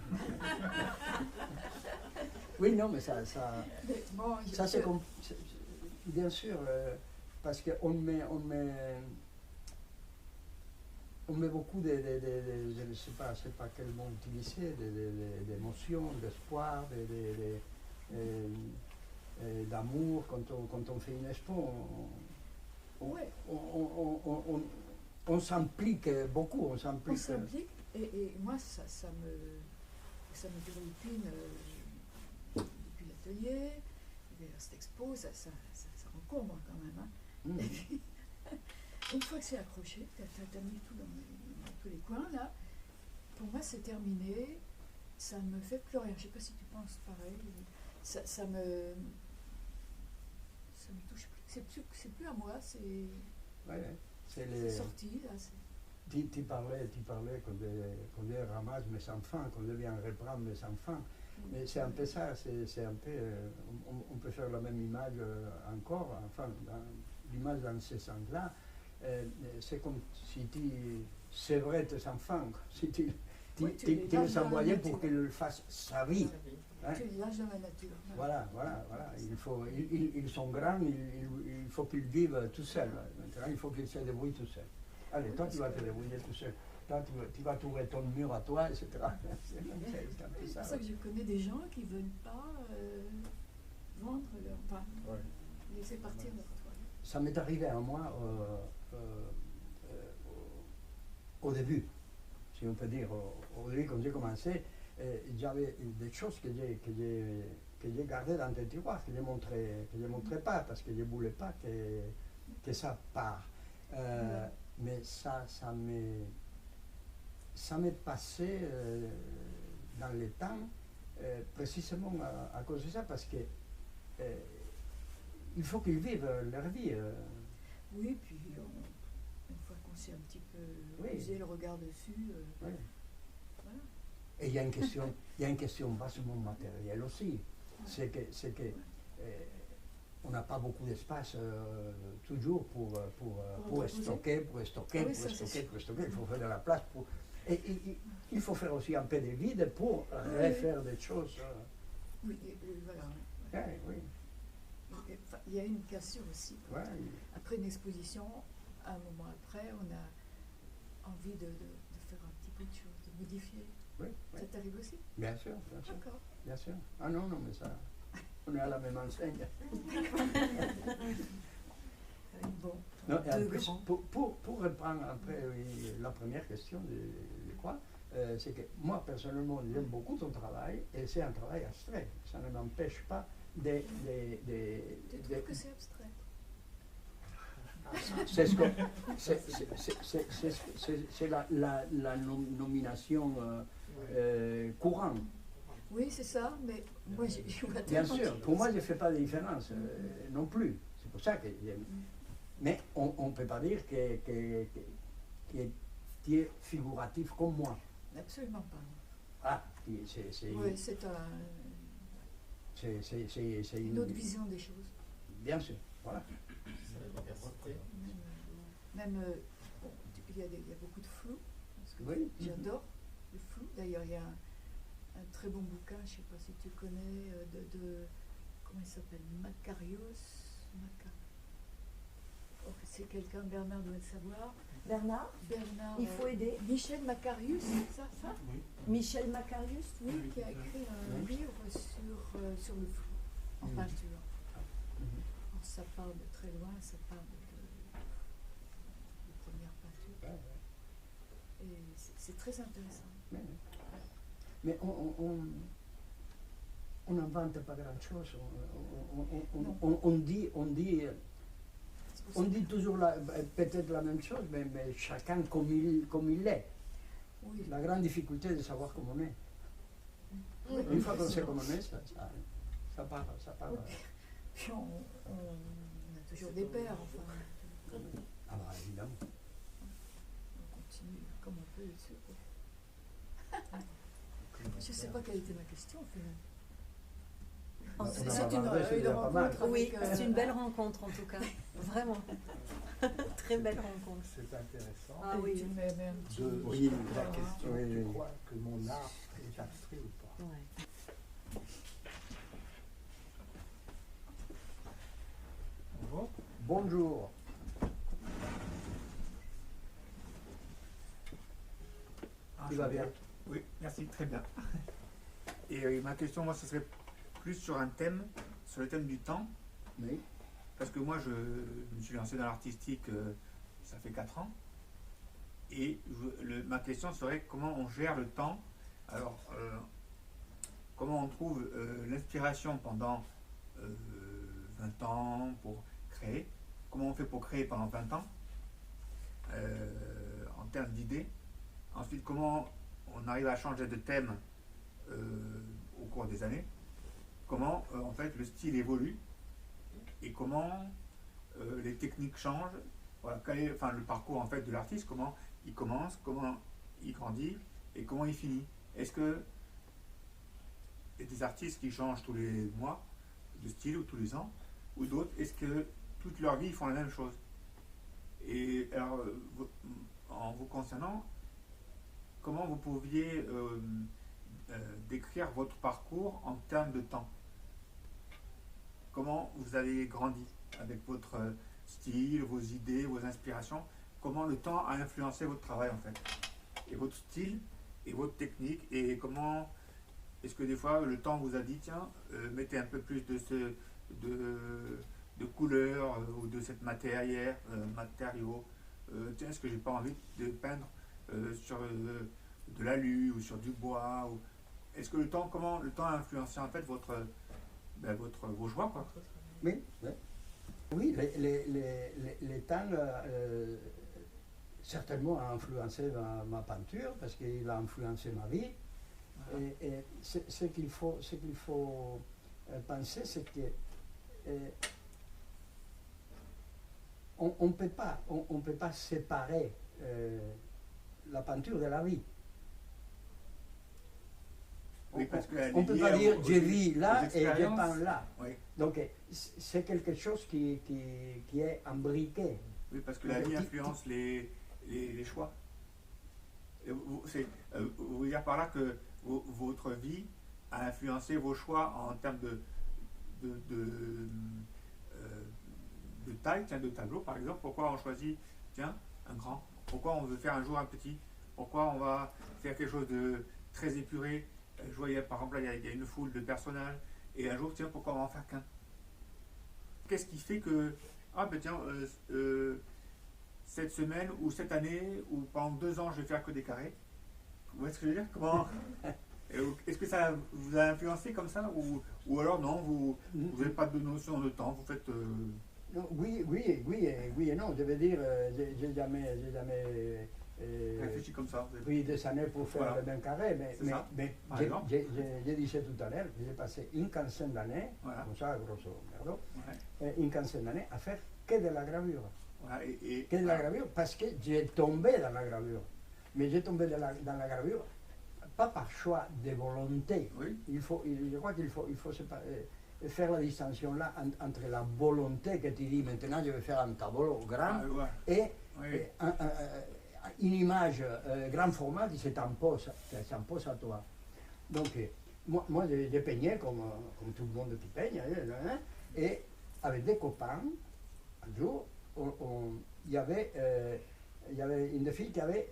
[SPEAKER 9] Oui, non, mais ça c'est comme... Bien sûr, parce qu'on met beaucoup je ne sais pas quel mot utiliser, d'émotions, d'espoir, d'amour. Quand on fait une expo, on s'implique beaucoup. On s'implique
[SPEAKER 5] et moi, ça me turlupine depuis l'atelier, cette expo, ça encombre quand même. Hein. Et puis, une fois que c'est accroché, tu as mis tout dans tous les coins, là, pour moi c'est terminé, ça ne me fait plus rien. Je ne sais pas si tu penses pareil. Ça me touche plus. C'est plus à moi, c'est sorti. Là,
[SPEAKER 9] tu parlais quand je ramasse mes enfants, quand je viens reprendre mes enfants. Mais c'est un peu ça, c'est un peu, on peut faire la même image encore, enfin, l'image dans ce sens-là, c'est comme si tu sévrais tes enfants, si tu les envoyais pour qu'ils fassent sa vie.
[SPEAKER 5] Hein? Tu les lâches dans la nature.
[SPEAKER 9] Voilà. Ils sont grands, il faut qu'ils vivent tout seuls. Maintenant, il faut qu'ils se débrouillent tout seuls. Allez, toi, tu vas te débrouiller tout seul. Toi, tu vas trouver ton mur à toi, etc.
[SPEAKER 5] C'est pour ça que je connais des gens qui ne veulent pas vendre leur pain, laisser partir leur toile.
[SPEAKER 9] Ça m'est arrivé à moi au début, si on peut dire. Au début, quand j'ai commencé, j'avais des choses que j'ai gardées dans des tiroirs, que je ne montrais pas, parce que je ne voulais pas que ça parte. Mais ça m'est passé dans le temps, précisément à cause de ça, parce que il faut qu'ils vivent leur vie.
[SPEAKER 5] Oui, puis une fois qu'on s'est un petit peu posé le regard dessus, voilà.
[SPEAKER 9] Et il y a une question vachement matérielle aussi. C'est que on n'a pas beaucoup d'espace toujours pour stocker. Il faut faire de la place pour. Et il faut faire aussi un peu de vide pour refaire des choses.
[SPEAKER 5] Oui, voilà.
[SPEAKER 9] Oui.
[SPEAKER 5] Il y a une cassure aussi.
[SPEAKER 9] Ouais.
[SPEAKER 5] Après une exposition, un moment après, on a envie de faire un petit peu de choses, de modifier.
[SPEAKER 9] Oui.
[SPEAKER 5] Ça t'arrive aussi?
[SPEAKER 9] Bien sûr.
[SPEAKER 5] D'accord.
[SPEAKER 9] Bien sûr. Ah non, mais ça, on est à la même enseigne.
[SPEAKER 5] Bon.
[SPEAKER 9] Non, et en plus, pour reprendre après la première question, je crois, c'est que moi personnellement j'aime beaucoup ton travail et c'est un travail abstrait. Ça ne m'empêche pas de.
[SPEAKER 5] Tu trouves que c'est abstrait?
[SPEAKER 9] C'est la nomination courante.
[SPEAKER 5] Oui, c'est ça, mais moi j'ai
[SPEAKER 9] bien sûr, pour moi je ne fais pas de différence non plus. C'est pour ça que mais on ne peut pas dire que tu es figuratif comme moi.
[SPEAKER 5] Absolument pas.
[SPEAKER 9] Ah,
[SPEAKER 5] oui, c'est une autre vision des choses.
[SPEAKER 9] Bien sûr, voilà.
[SPEAKER 5] Même il y a beaucoup de flou, parce que
[SPEAKER 9] oui.
[SPEAKER 5] J'adore le flou. D'ailleurs, il y a un très bon bouquin, je ne sais pas si tu connais, de comment il s'appelle, c'est quelqu'un, Bernard doit le savoir.
[SPEAKER 4] Bernard, il faut aider.
[SPEAKER 5] Michel Macarius, c'est ça
[SPEAKER 4] oui. Michel Macarius,
[SPEAKER 5] oui, qui a écrit un livre sur le flou en peinture. Alors, ça part de très loin, ça part de première peinture. Et c'est très intéressant.
[SPEAKER 9] Mais on n'invente pas grand-chose. On dit toujours peut-être la même chose, mais chacun comme il est.
[SPEAKER 5] Oui.
[SPEAKER 9] La grande difficulté est de savoir comment on est. Oui, une fois qu'on sait comment on est, ça part.
[SPEAKER 5] Oui. Puis on a toujours des pères, enfin.
[SPEAKER 9] Ah bah évidemment.
[SPEAKER 5] On continue comme on peut dessus. Je ne sais pas quelle était ma question, finalement.
[SPEAKER 4] C'est une rencontre. Oui, c'est une belle rencontre en tout cas. Vraiment. Très belle rencontre.
[SPEAKER 10] C'est intéressant.
[SPEAKER 4] Ah oui.
[SPEAKER 10] De la question, tu crois que mon art est abstrait ou pas?
[SPEAKER 9] Ouais. Bonjour. Tu vas bien?
[SPEAKER 12] Oui, merci, très bien. Et ma question, moi, ce serait plus sur un thème, sur le thème du temps.
[SPEAKER 9] Oui.
[SPEAKER 12] Parce que moi, je me suis lancé dans l'artistique, ça fait 4 ans. Et ma question serait comment on gère le temps. Alors, comment on trouve l'inspiration pendant 20 ans pour créer. Comment on fait pour créer pendant 20 ans en termes d'idées. Ensuite, comment on arrive à changer de thème au cours des années. Comment en fait le style évolue et comment les techniques changent. Voilà, quel est, le parcours en fait de l'artiste, comment il commence, comment il grandit et comment il finit. Est-ce que il y a des artistes qui changent tous les mois de style ou tous les ans, ou d'autres, est-ce que toute leur vie ils font la même chose? Et alors, en vous concernant, comment vous pouviez décrire votre parcours en termes de temps? Comment vous avez grandi avec votre style, vos idées, vos inspirations? Comment le temps a influencé votre travail en fait? Et votre style et votre technique? Et comment est-ce que des fois le temps vous a dit tiens, mettez un peu plus de couleurs ou de cette matériau, tiens, est-ce que j'ai pas envie de peindre sur de l'alu ou sur du bois ou... Est-ce que comment le temps a influencé en fait vos choix quoi?
[SPEAKER 9] Oui, oui. Oui, les temps certainement a influencé ma peinture parce qu'il a influencé ma vie. Et ce qu'il faut penser, c'est que on ne peut pas séparer la peinture de la vie.
[SPEAKER 12] Oui, parce que
[SPEAKER 9] on ne peut pas dire je vis là et je
[SPEAKER 12] expériences.
[SPEAKER 9] peins là.
[SPEAKER 12] Oui.
[SPEAKER 9] Donc c'est quelque chose qui est imbriqué.
[SPEAKER 12] Oui, parce que la vie influence les choix. Et vous voulez dire par là que votre vie a influencé vos choix en termes de taille, tiens, de tableau par exemple. Pourquoi on choisit, tiens, un grand? Pourquoi on veut faire un jour un petit? Pourquoi on va faire quelque chose de très épuré? Je vois, par exemple, là, il y a une foule de personnages, et un jour, tiens, pourquoi on va en faire qu'un? Qu'est-ce qui fait que, ah ben tiens, cette semaine, ou cette année, ou pendant 2 ans, je vais faire que des carrés? Vous voyez ce que je veux dire? Comment? Est-ce que ça vous a influencé comme ça, ou alors non, vous n'avez pas de notion de temps, vous faites...
[SPEAKER 9] Non, oui et non. Je veux dire, j'ai jamais
[SPEAKER 12] réfléchi comme ça.
[SPEAKER 9] pris des années pour faire le même carré, mais j'ai dit ça tout à l'heure, j'ai passé une quinzaine d'années, comme ça, grosso merdo, une quinzaine d'années à faire que de la gravure. Que de la gravure, parce que j'ai tombé dans la gravure. Mais j'ai tombé dans la gravure, pas par choix de volonté.
[SPEAKER 12] Oui.
[SPEAKER 9] Je crois qu'il faut faire la distinction là entre la volonté que tu dis maintenant je vais faire un tableau grand et une image grand format qui s'impose à toi. Donc moi je peignais comme tout le monde qui peigne, et avec des copains, un jour il y avait une fille qui avait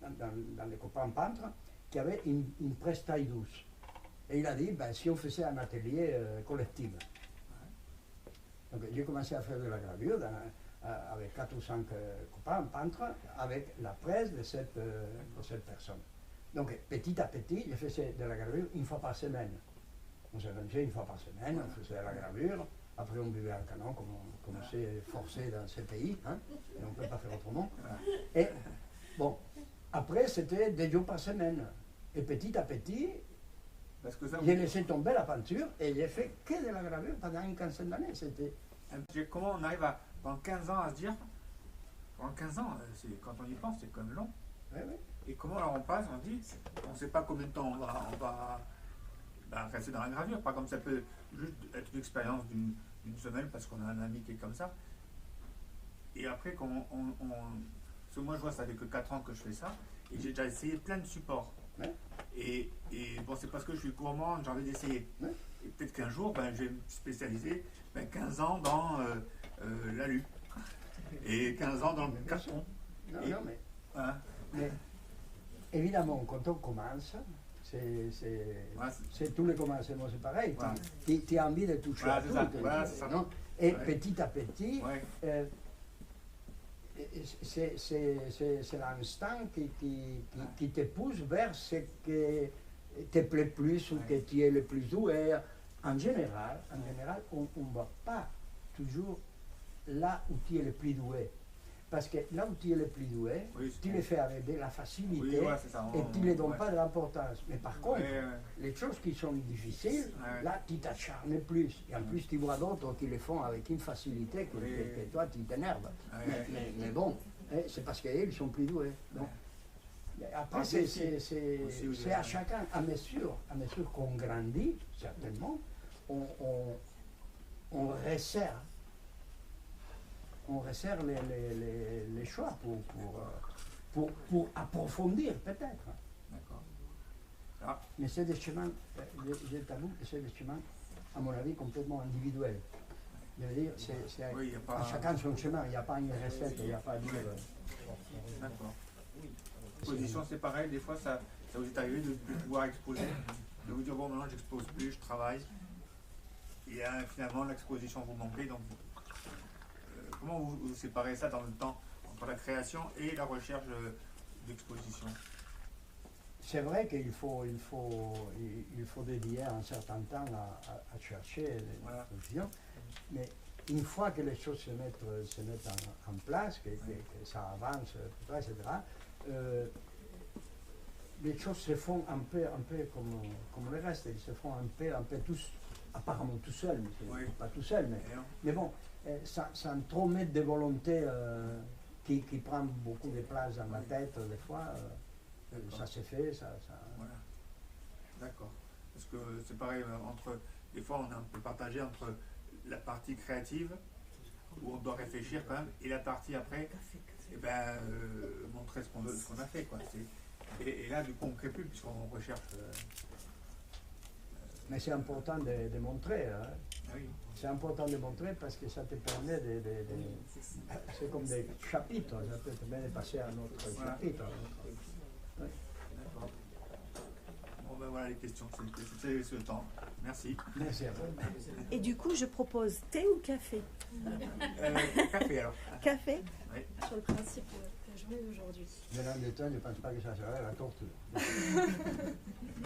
[SPEAKER 9] dans les copains peintres qui avait une presse taille douce. Et il a dit, ben, si on faisait un atelier collectif. Donc j'ai commencé à faire de la gravure avec 4 ou 5 copains peintres, avec la presse de cette personne. Donc petit à petit, je faisais de la gravure une fois par semaine. On se rangeait une fois par semaine, on faisait de la gravure, après on buvait un canon, comme c'est forcé dans ces pays, hein, et on ne peut pas faire autrement. Et bon, après c'était 2 jours par semaine. Et petit à petit, j'ai laissé tomber la peinture et j'ai fait que de la gravure pendant une quinzaine d'années.
[SPEAKER 12] Comment on arrive pendant 15 ans à se dire, pendant 15 ans, quand on y pense, c'est quand même long.
[SPEAKER 9] Oui.
[SPEAKER 12] Et comment alors on passe, on dit, on ne sait pas combien de temps on va rester dans la gravure. Par exemple, ça peut juste être une expérience d'une semaine parce qu'on a un ami qui est comme ça. Et après, parce que moi je vois, ça fait que 4 ans que je fais ça, et j'ai déjà essayé plein de supports.
[SPEAKER 9] Ouais.
[SPEAKER 12] Et bon, c'est parce que je suis gourmand, j'ai envie d'essayer. Ouais. Et peut-être qu'un jour, je vais me spécialiser 15 ans dans l'alu. Et 15 ans dans le carton.
[SPEAKER 9] Mais évidemment, quand on commence, c'est tous les commencements, c'est pareil. Tu as envie de toucher à tout. Non? Et petit à petit, c'est l'instinct qui te pousse vers ce qui te plaît plus ou que tu es le plus doué. En général, on ne va pas toujours là où tu es le plus doué. Parce que là où tu es le plus doué, tu le fais avec de la facilité et tu ne donnes pas de l'importance. Mais par contre, les choses qui sont difficiles, là tu t'acharnes plus. Et en plus, tu vois d'autres qui le font avec une facilité que toi tu t'énerves. Mais bon, c'est parce qu'ils sont plus doués. Donc, après, c'est à chacun, à mesure qu'on grandit, certainement, on resserre. On resserre les choix pour approfondir peut-être.
[SPEAKER 12] D'accord.
[SPEAKER 9] Mais c'est des chemins, je t'avoue que c'est des chemins, à mon avis, complètement individuels. Je veux dire, à chacun son chemin, il n'y a pas une recette, il n'y a pas de...
[SPEAKER 12] D'accord. Position, c'est pareil, des fois ça vous est arrivé de pouvoir exposer, de vous dire bon maintenant j'expose plus, je travaille, et finalement l'exposition vous manquait, donc comment vous séparez ça dans le temps entre la création et la recherche d'exposition?
[SPEAKER 9] C'est vrai qu'il faut dédier un certain temps à chercher l'exposition, mais une fois que les choses se mettent en place, que ça avance, etc., les choses se font un peu comme le reste, ils se font un peu tous, apparemment tout seuls, mais pas tout seul, mais bon, sans trop mettre de volonté qui prend beaucoup de place dans la tête, des fois, ça se fait,
[SPEAKER 12] Voilà. D'accord. Parce que c'est pareil, des fois on est un peu partagé entre la partie créative, où on doit réfléchir quand même, et la partie après, montrer ce qu'on a fait, quoi. Et là, du coup, on ne crée plus, puisqu'on recherche...
[SPEAKER 9] Mais c'est important de montrer. Hein.
[SPEAKER 12] Ah oui.
[SPEAKER 9] C'est important de montrer parce que ça te permet de c'est comme des chapitres, ça te permet de passer à un autre chapitre. Oui.
[SPEAKER 12] D'accord. Bon ben voilà les questions, c'est le temps. Merci.
[SPEAKER 9] Merci à vous.
[SPEAKER 4] Et du coup, je propose thé ou café?
[SPEAKER 12] Café alors.
[SPEAKER 4] Café?
[SPEAKER 12] Oui.
[SPEAKER 6] Sur le principe de la journée d'aujourd'hui.
[SPEAKER 9] Venant de toi, je ne pense pas que ça serait la tortue.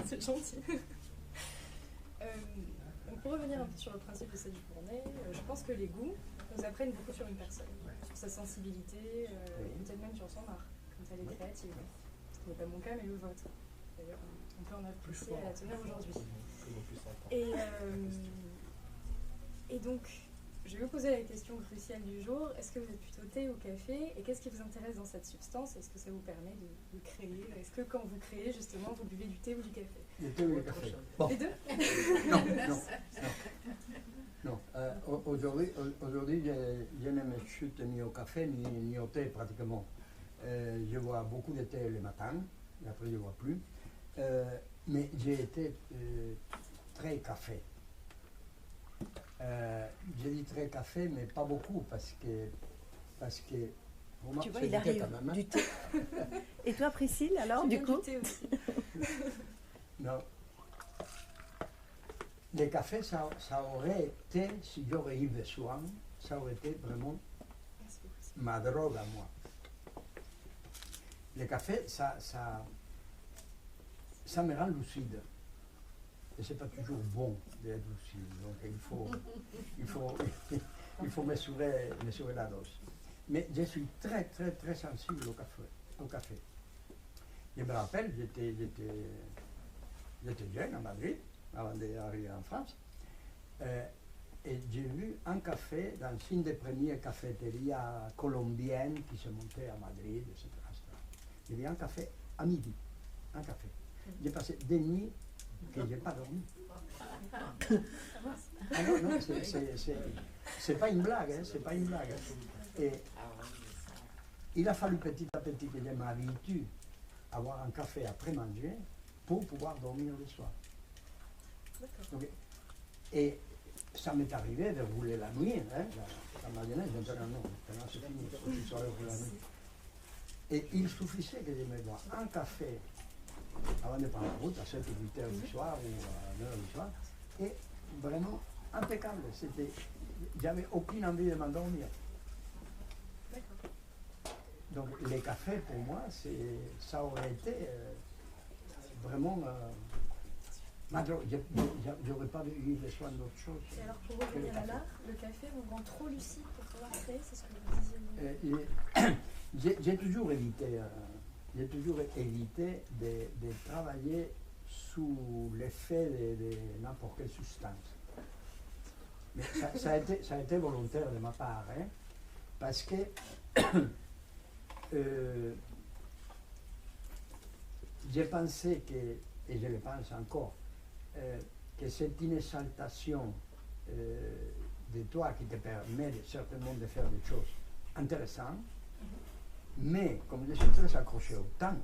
[SPEAKER 6] C'est gentil. Donc pour revenir un peu sur le principe de cette journée, je pense que les goûts nous apprennent beaucoup sur une personne, sur sa sensibilité, peut-être même sur son art, quand elle est créative. Ce n'est pas mon cas, mais le vôtre. D'ailleurs, on peut en apprécier à la teneur aujourd'hui. Et donc, je vais vous poser la question cruciale du jour. Est-ce que vous êtes plutôt thé ou café? Et qu'est-ce qui vous intéresse dans cette substance? Est-ce que ça vous permet de créer? Est-ce que quand vous créez, justement, vous buvez du thé ou du café?
[SPEAKER 9] Du thé ou du café? Bon.
[SPEAKER 6] Les deux?
[SPEAKER 9] Non. Aujourd'hui, je ne me chute ni au café ni au thé pratiquement. Je bois beaucoup de thé le matin, et après je ne bois plus. Mais j'ai été très café. J'ai dit très café, mais pas beaucoup, parce que
[SPEAKER 4] tu vois, il arrive
[SPEAKER 9] quand même, hein.
[SPEAKER 4] du thé. Et toi, Priscille, alors, du coup?
[SPEAKER 6] Du thé aussi.
[SPEAKER 9] Non. Le café, ça aurait été, si j'aurais eu besoin, ça aurait été vraiment ma drogue à moi. Le café, ça me rend lucide. Et c'est pas toujours bon d'être lucide. Donc il faut mesurer la dose. Mais je suis très, très, très sensible au café. Je me rappelle, j'étais jeune à Madrid, avant d'arriver en France, et j'ai vu un café dans une des premières cafétérias colombiennes qui se montaient à Madrid, etc. J'ai vu un café à midi, un café. J'ai passé des nuits que je n'ai pas dormi. Ah non, c'est pas une blague, hein, c'est pas une blague. Et il a fallu petit à petit que je m'habitue à boire un café après manger pour pouvoir dormir le soir. Donc, et ça m'est arrivé de rouler la nuit, hein, ça m'a donné, maintenant non, maintenant c'est fini, je suis rouler la nuit. Et il suffisait que je me bois un café avant de prendre la route, à 7 ou 8 heures du soir ou à 9 heures du soir, et vraiment impeccable. J'avais aucune envie de m'endormir. Donc les cafés, pour moi, ça aurait été vraiment ma drogue. J'aurais pas eu besoin d'autre chose.
[SPEAKER 6] Et alors pour revenir à l'art, le café vous rend trop lucide pour pouvoir créer, c'est ce que vous disiez?
[SPEAKER 9] J'ai toujours évité de travailler sous l'effet de n'importe quelle substance. Mais ça a été volontaire de ma part, hein, parce que j'ai pensé que, et je le pense encore, que c'est une exaltation de toi qui te permet certainement de faire des choses intéressantes. Mais comme je suis très accroché au temps,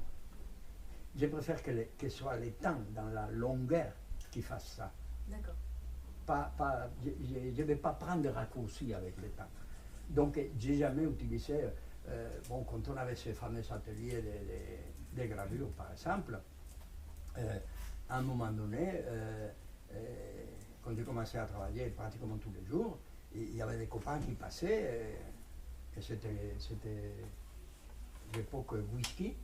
[SPEAKER 9] je préfère que ce soit le temps, dans la longueur, qui fasse ça.
[SPEAKER 6] D'accord.
[SPEAKER 9] Je ne vais pas prendre de raccourcis avec le temps. Donc, j'ai jamais utilisé, quand on avait ces fameux ateliers de gravure, par exemple, à un moment donné, quand j'ai commencé à travailler pratiquement tous les jours, il y avait des copains qui passaient, et c'était l'époque whisky.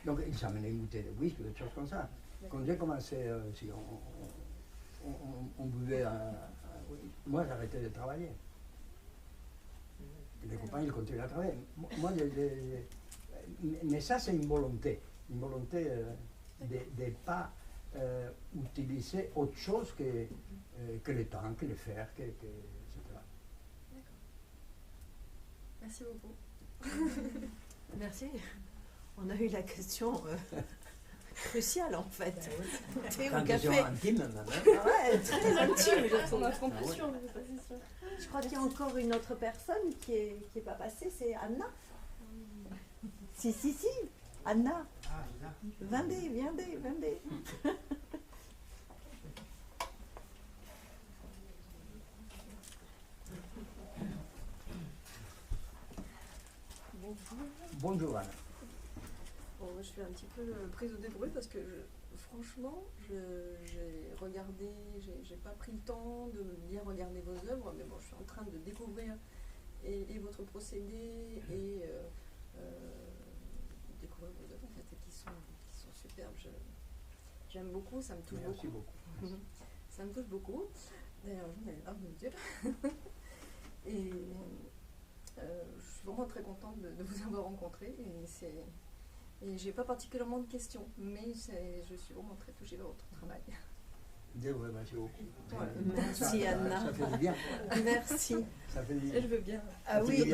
[SPEAKER 9] Donc ils s'amenaient une bouteille de whisky, des choses comme ça. Quand j'ai commencé, on buvait, moi j'arrêtais de travailler. Les copains, ils continuent à travailler. Moi, mais ça, c'est une volonté de ne pas utiliser autre chose que le temps, que le faire, etc.
[SPEAKER 6] D'accord. Merci beaucoup.
[SPEAKER 13] Merci. On a eu la question cruciale en fait. Thé ou café
[SPEAKER 9] intime, même.
[SPEAKER 13] Ouais, très intime, je trouve.
[SPEAKER 6] On a compétition, c'est sûr.
[SPEAKER 13] Je crois qu'il y a encore une autre personne qui est pas passée, c'est Anna. Si, Anna. Vendez.
[SPEAKER 9] Bonjour Anna.
[SPEAKER 14] Bon, moi, je suis un petit peu prise au dépourvu parce que franchement, j'ai regardé, j'ai pas pris le temps de bien regarder vos œuvres, mais bon, je suis en train de découvrir et votre procédé et découvrir vos œuvres en fait, qui sont superbes. J'aime beaucoup, ça me touche beaucoup.
[SPEAKER 9] Merci beaucoup.
[SPEAKER 14] Ça me touche beaucoup. D'ailleurs, j'en ai les larmes aux yeux. Et je suis vraiment très contente de vous avoir rencontré. Et j'ai pas particulièrement de questions, mais je suis vraiment très touchée par votre travail.
[SPEAKER 9] Merci beaucoup.
[SPEAKER 14] Ouais.
[SPEAKER 13] Merci Anna.
[SPEAKER 9] Ça fait du bien.
[SPEAKER 13] Merci.
[SPEAKER 9] Ça fait du bien.
[SPEAKER 14] Je veux bien.
[SPEAKER 13] Ah oui,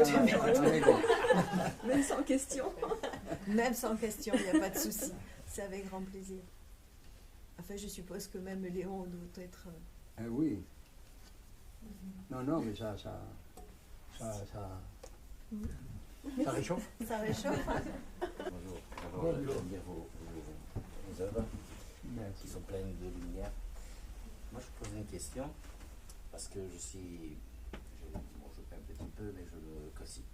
[SPEAKER 14] même sans question.
[SPEAKER 13] Même sans question, il n'y a pas de souci. C'est avec grand plaisir. Enfin, je suppose que même Léon doit être...
[SPEAKER 9] Oui. Non, mais ça réchauffe.
[SPEAKER 13] Ça réchauffe.
[SPEAKER 15] Bonjour. J'aime bien vos œuvres qui sont pleines de lumière. Moi, je pose une question parce que je peins un petit peu, mais je me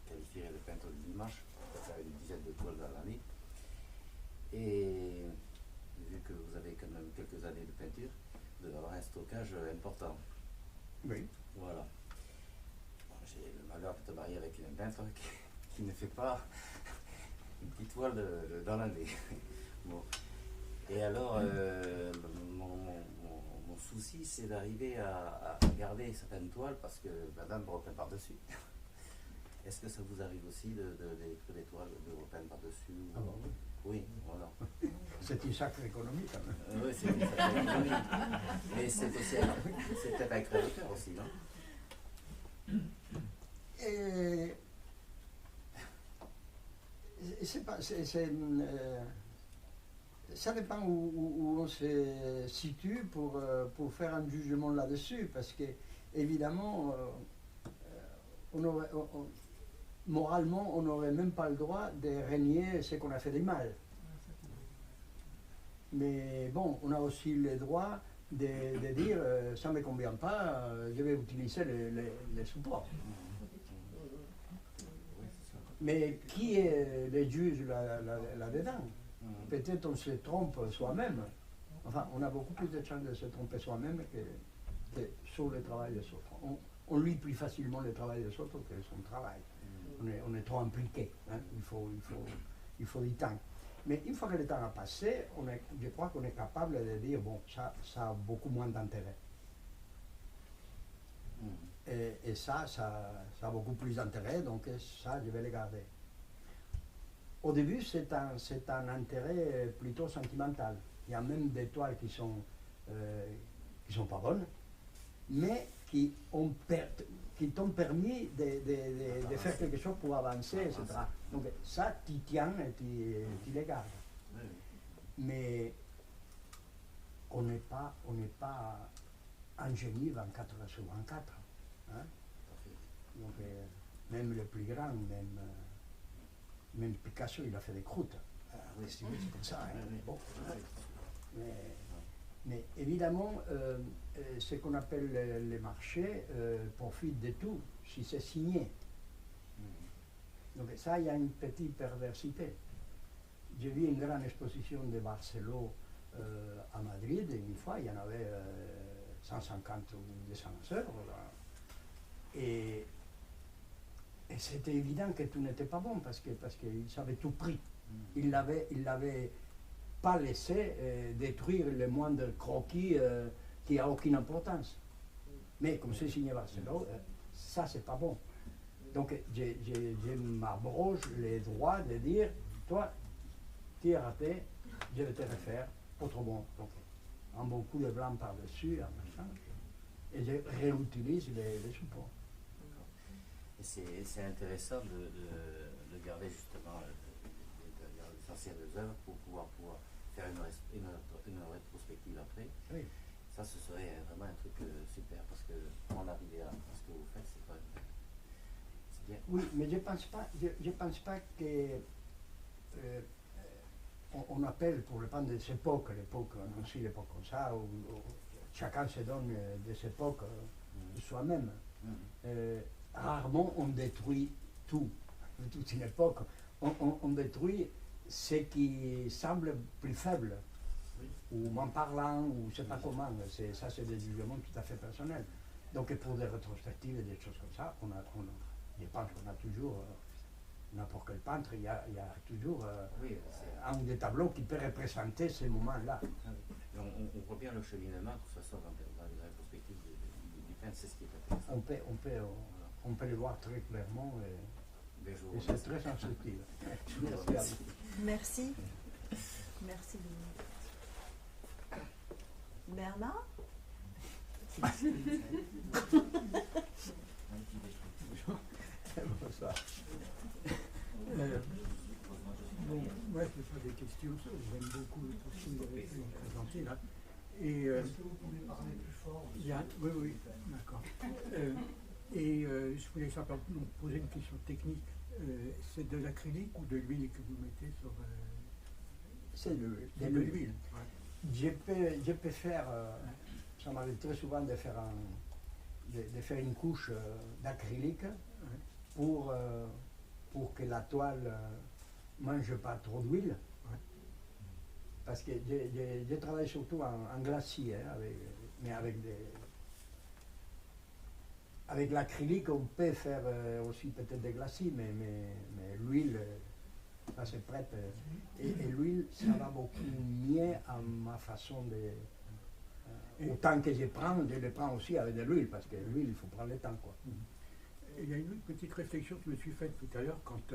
[SPEAKER 15] qualifierais de peintre du dimanche. Je peux faire une dizaine de toiles dans l'année. Et vu que vous avez quand même quelques années de peinture, vous devez avoir un stockage important.
[SPEAKER 9] Oui.
[SPEAKER 15] Voilà. Bon, j'ai le malheur de te marier avec une peintre qui ne fait pas une petite toile dans l'année. Bon. Et alors, mon souci, c'est d'arriver à garder certaines toiles parce que madame repeint par-dessus. Est-ce que ça vous arrive aussi d'écrire des toiles, de repeindre par-dessus
[SPEAKER 9] Ah bon, oui.
[SPEAKER 15] Oui, voilà.
[SPEAKER 9] C'est une sacrée économie quand même.
[SPEAKER 15] Oui, c'est une sacrée économie. Mais c'est aussi c'est peut-être un créateur aussi, non?
[SPEAKER 9] Et ça dépend où on se situe pour faire un jugement là-dessus, parce que évidemment, moralement, on n'aurait même pas le droit de régner ce qu'on a fait de mal. Mais bon, on a aussi le droit de dire ça ne me convient pas, je vais utiliser les supports. Mais qui est le juge là-dedans? Peut-être on se trompe soi-même. Enfin, on a beaucoup plus de chances de se tromper soi-même que sur le travail des autres. On lit plus facilement le travail des autres que son travail. On est trop impliqué. Hein? Il faut du temps. Mais une fois que le temps a passé, je crois qu'on est capable de dire bon, ça a beaucoup moins d'intérêt. Et ça a beaucoup plus d'intérêt, donc ça, je vais le garder. Au début, c'est un intérêt plutôt sentimental. Il y a même des toiles qui sont pas bonnes, mais qui t'ont permis de faire quelque chose pour avancer, etc. Donc ça, tu tiens et tu les gardes. Mais on n'est pas en Genève 24 heures sur 24. Hein? Donc, même le plus grand, même Picasso, il a fait des croûtes. Oui, c'est comme ça. Hein? Bon. Mais évidemment, ce qu'on appelle les marchés profitent de tout, si c'est signé. Donc ça, il y a une petite perversité. J'ai vu une grande exposition de Barcelone à Madrid, et une fois, il y en avait 150 ou 200 œuvres. Et c'était évident que tout n'était pas bon, parce qu'ils avaient tout pris. Ils l'avaient pas laissé détruire le moindre croquis qui n'a aucune importance. Mais comme c'est signé Barcelone, ça c'est pas bon. Donc, je m'abroge les droits de dire, toi, tu es raté, je vais te refaire autrement. Donc, un bon coup de blanc par-dessus, un machin, et je réutilise les supports.
[SPEAKER 15] Et c'est intéressant de garder justement l'essentiel des œuvres pour pouvoir faire une rétrospective après.
[SPEAKER 9] Oui.
[SPEAKER 15] Ça, ce serait vraiment un truc super, parce que on arrive à ce que vous faites, c'est quand même... C'est bien.
[SPEAKER 9] Oui, mais je pense pas que... on appelle pour le plan des époques, l'époque, on aussi l'époque comme ça, où chacun se donne des époques soi-même. Rarement on détruit tout, toute une époque. On détruit ce qui semble plus faible, ou moins parlant, ou je ne sais pas comment. Ça, c'est des jugements tout à fait personnels. Donc pour des rétrospectives et des choses comme ça, je pense qu'on a toujours... n'importe quel peintre, il y a toujours un des tableaux qui peut représenter ces moments-là.
[SPEAKER 15] On voit bien le cheminement, de toute façon, dans les rétrospectives du peintre, c'est ce qui est intéressant.
[SPEAKER 9] On peut le voir très clairement et c'est très sensible.
[SPEAKER 13] Merci. Merci. Bernard?
[SPEAKER 9] Bonsoir.
[SPEAKER 16] Bon, moi, je pose des questions, j'aime beaucoup tout ce que vous avez présenté là. Et,
[SPEAKER 10] est-ce que vous pouvez parler plus fort?
[SPEAKER 16] Oui, oui, d'accord. Je voulais simplement poser une question technique. C'est de l'acrylique ou de l'huile que vous mettez sur...
[SPEAKER 9] C'est de l'huile. Ouais. Je peux faire, ça m'arrive très souvent de faire, une couche d'acrylique pour que la toile ne mange pas trop d'huile. Parce que je travaille surtout en glacier, hein, mais avec l'acrylique, on peut faire aussi peut-être des glacis, mais l'huile, ça c'est prêt. Et l'huile, ça va beaucoup mieux à ma façon de... autant que je le prends aussi avec de l'huile, parce que l'huile, il faut prendre le temps, quoi.
[SPEAKER 16] Il y a une autre petite réflexion que je me suis faite tout à l'heure quand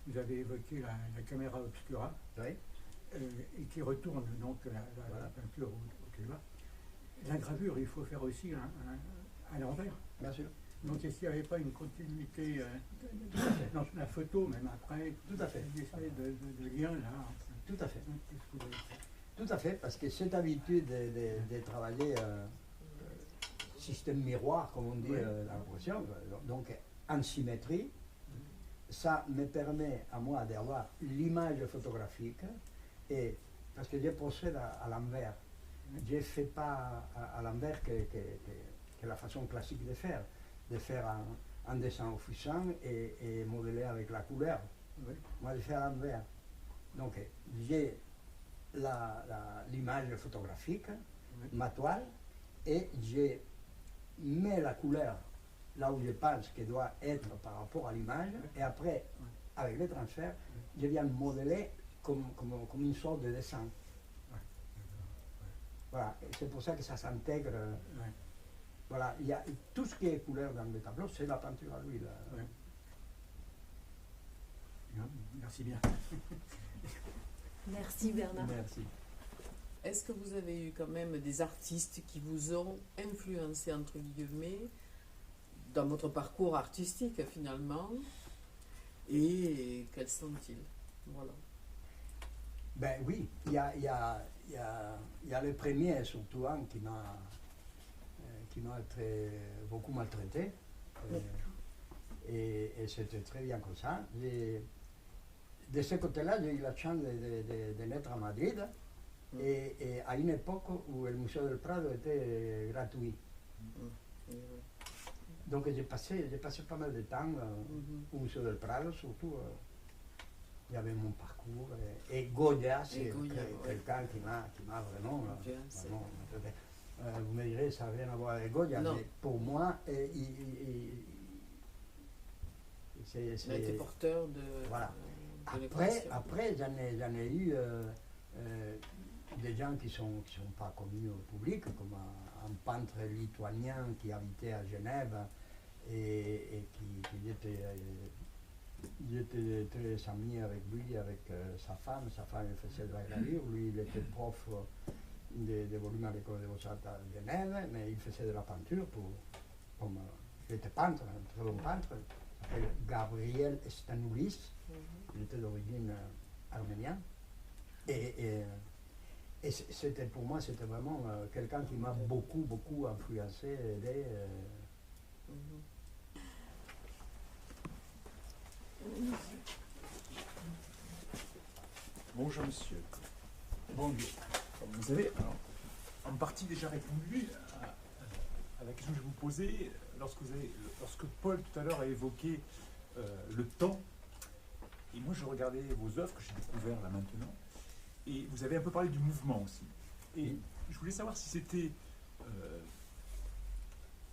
[SPEAKER 16] vous avez évoqué la caméra obscura, et qui retourne donc la peinture au climat. La gravure, il faut faire aussi à l'envers.
[SPEAKER 9] Bien sûr.
[SPEAKER 16] Donc est-ce qu'il n'y avait pas une continuité dans la photo, même après?
[SPEAKER 9] Tout à fait.
[SPEAKER 16] De lien là.
[SPEAKER 9] Tout à fait. Tout à fait, parce que cette habitude de travailler système miroir, comme on dit dans la profession, donc en symétrie, ça me permet à moi d'avoir l'image photographique, et parce que je procède à l'envers. Je ne fais pas à l'envers que la façon classique de faire un dessin au fusain et modeler avec la couleur. Moi, je fais à l'envers. Donc, j'ai l'image photographique, ma toile, et je mets la couleur là où je pense qu'elle doit être par rapport à l'image, et après, avec le transfert, je viens modeler comme une sorte de dessin. Voilà, c'est pour ça que ça s'intègre. Voilà, il y a tout ce qui est couleur dans le tableau, c'est la peinture à l'huile.
[SPEAKER 16] Merci bien.
[SPEAKER 13] Merci Bernard.
[SPEAKER 9] Merci.
[SPEAKER 17] Est-ce que vous avez eu quand même des artistes qui vous ont influencé, entre guillemets, dans votre parcours artistique finalement? Et quels sont-ils? Voilà.
[SPEAKER 9] Ben oui, il y a le premier, surtout un qui m'a beaucoup maltraité. Et c'était très bien comme ça. De ce côté-là, j'ai eu la chance de naître à Madrid, et à une époque où le Musée del Prado était gratuit. Donc j'ai passé pas mal de temps au Musée del Prado, surtout. Il y avait mon parcours, et Goya, c'est quelqu'un qui m'a vraiment... vous me direz, ça n'a rien à voir avec Goya, mais pour moi, il
[SPEAKER 17] a été porteur de...
[SPEAKER 9] Voilà. Après j'en ai eu des gens qui sont pas connus au public, comme un peintre lituanien qui habitait à Genève et qu'il était, j'étais très ami avec lui, avec sa femme elle faisait de la gravure, lui il était prof de volume à l'école des Beaux-Arts de Genève, mais il faisait de la peinture il était peintre, un très bon peintre, il s'appelle Gabriel Stanoulis, il était d'origine arménienne, et c'était pour moi, c'était vraiment quelqu'un qui m'a beaucoup influencé, aidé.
[SPEAKER 18] Bonjour monsieur. Bonjour. Vous avez en partie déjà répondu à la question que je vous posais lorsque Paul tout à l'heure a évoqué le temps. Et moi je regardais vos œuvres que j'ai découvertes là maintenant. Et vous avez un peu parlé du mouvement aussi. Et je voulais savoir si c'était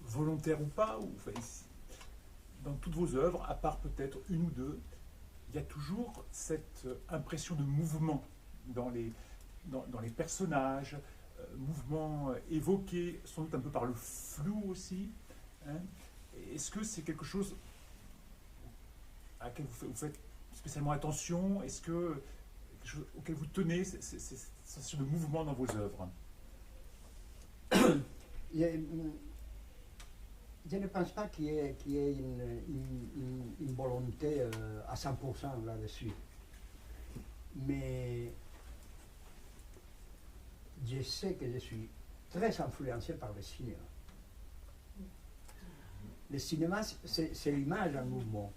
[SPEAKER 18] volontaire ou pas, ou enfin, dans toutes vos œuvres, à part peut-être une ou deux, il y a toujours cette impression de mouvement dans les personnages, mouvement évoqué sans doute un peu par le flou aussi. Hein. Est-ce que c'est quelque chose à laquelle vous faites spécialement attention? Est-ce que quelque chose auquel vous tenez, cette sensation de mouvement dans vos œuvres?
[SPEAKER 9] Je ne pense pas qu'il y ait une volonté à 100% là-dessus. Mais je sais que je suis très influencé par le cinéma. Le cinéma, c'est l'image en mouvement.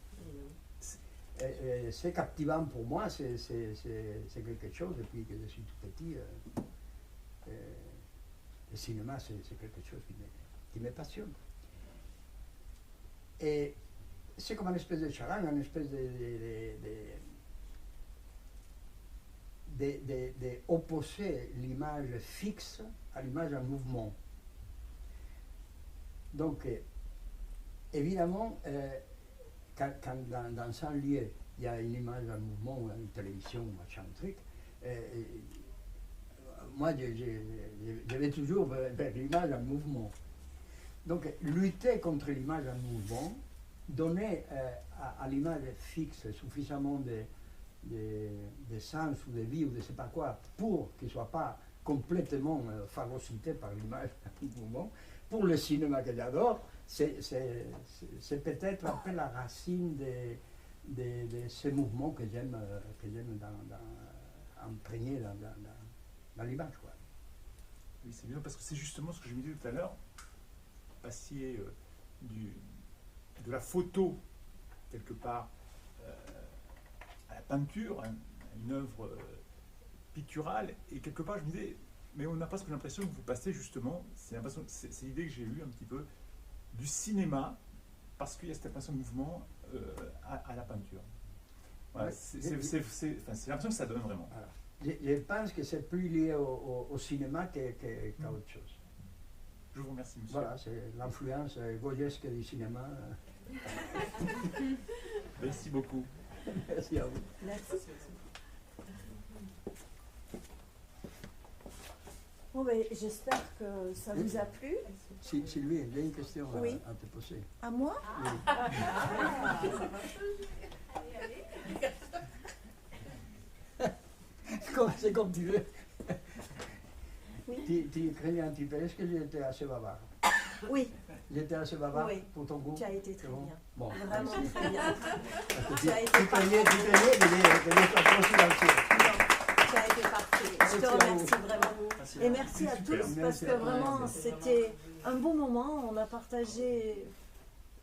[SPEAKER 9] C'est captivant pour moi, c'est quelque chose, depuis que je suis tout petit. Le cinéma, c'est quelque chose qui me passionne. Et c'est comme une espèce de challenge, une espèce d'opposer l'image fixe à l'image en mouvement. Donc, évidemment, quand dans un lieu, il y a une image en mouvement, une télévision, machin, truc, moi, je vais toujours vers l'image en mouvement. Donc, lutter contre l'image en mouvement, donner à l'image fixe suffisamment de sens ou de vie ou de je sais pas quoi pour qu'il ne soit pas complètement phagocyté par l'image en mouvement. Pour le cinéma que j'adore, c'est peut-être un peu la racine de ces mouvements que j'aime imprégner dans l'image.
[SPEAKER 18] Oui, c'est bien parce que c'est justement ce que je me disais tout à l'heure. Passiez de la photo, quelque part, à la peinture, à une œuvre picturale, et quelque part je me disais, mais on n'a pas l'impression que vous passez justement, c'est l'idée que j'ai eue un petit peu, du cinéma, parce qu'il y a cette impression de mouvement à la peinture. Voilà, c'est l'impression que ça donne vraiment.
[SPEAKER 9] Voilà. Je pense que c'est plus lié au cinéma qu'à autre chose.
[SPEAKER 18] Je vous remercie, monsieur.
[SPEAKER 9] Voilà, c'est l'influence gaullesque du cinéma.
[SPEAKER 18] Merci beaucoup.
[SPEAKER 9] Merci à vous.
[SPEAKER 4] Merci. Bon, ben, j'espère que ça vous a plu.
[SPEAKER 9] Si lui, il a une question
[SPEAKER 4] oui.
[SPEAKER 9] à te poser.
[SPEAKER 4] À moi?
[SPEAKER 9] Oui. C'est comme tu veux.
[SPEAKER 4] Oui.
[SPEAKER 9] Tu craignais un petit peu. Est-ce que j'étais assez bavard?
[SPEAKER 4] Oui.
[SPEAKER 9] J'étais assez bavard
[SPEAKER 4] oui.
[SPEAKER 9] pour ton goût?
[SPEAKER 4] Tu as été très
[SPEAKER 9] bon.
[SPEAKER 4] bien.
[SPEAKER 9] Bon,
[SPEAKER 4] vraiment
[SPEAKER 9] merci.
[SPEAKER 4] très bien.
[SPEAKER 9] Tu as été parfait.
[SPEAKER 4] Tu as été parfait. Je te remercie vraiment.
[SPEAKER 9] Merci.
[SPEAKER 4] Et merci à tous parce que vraiment c'était un bon moment. On a partagé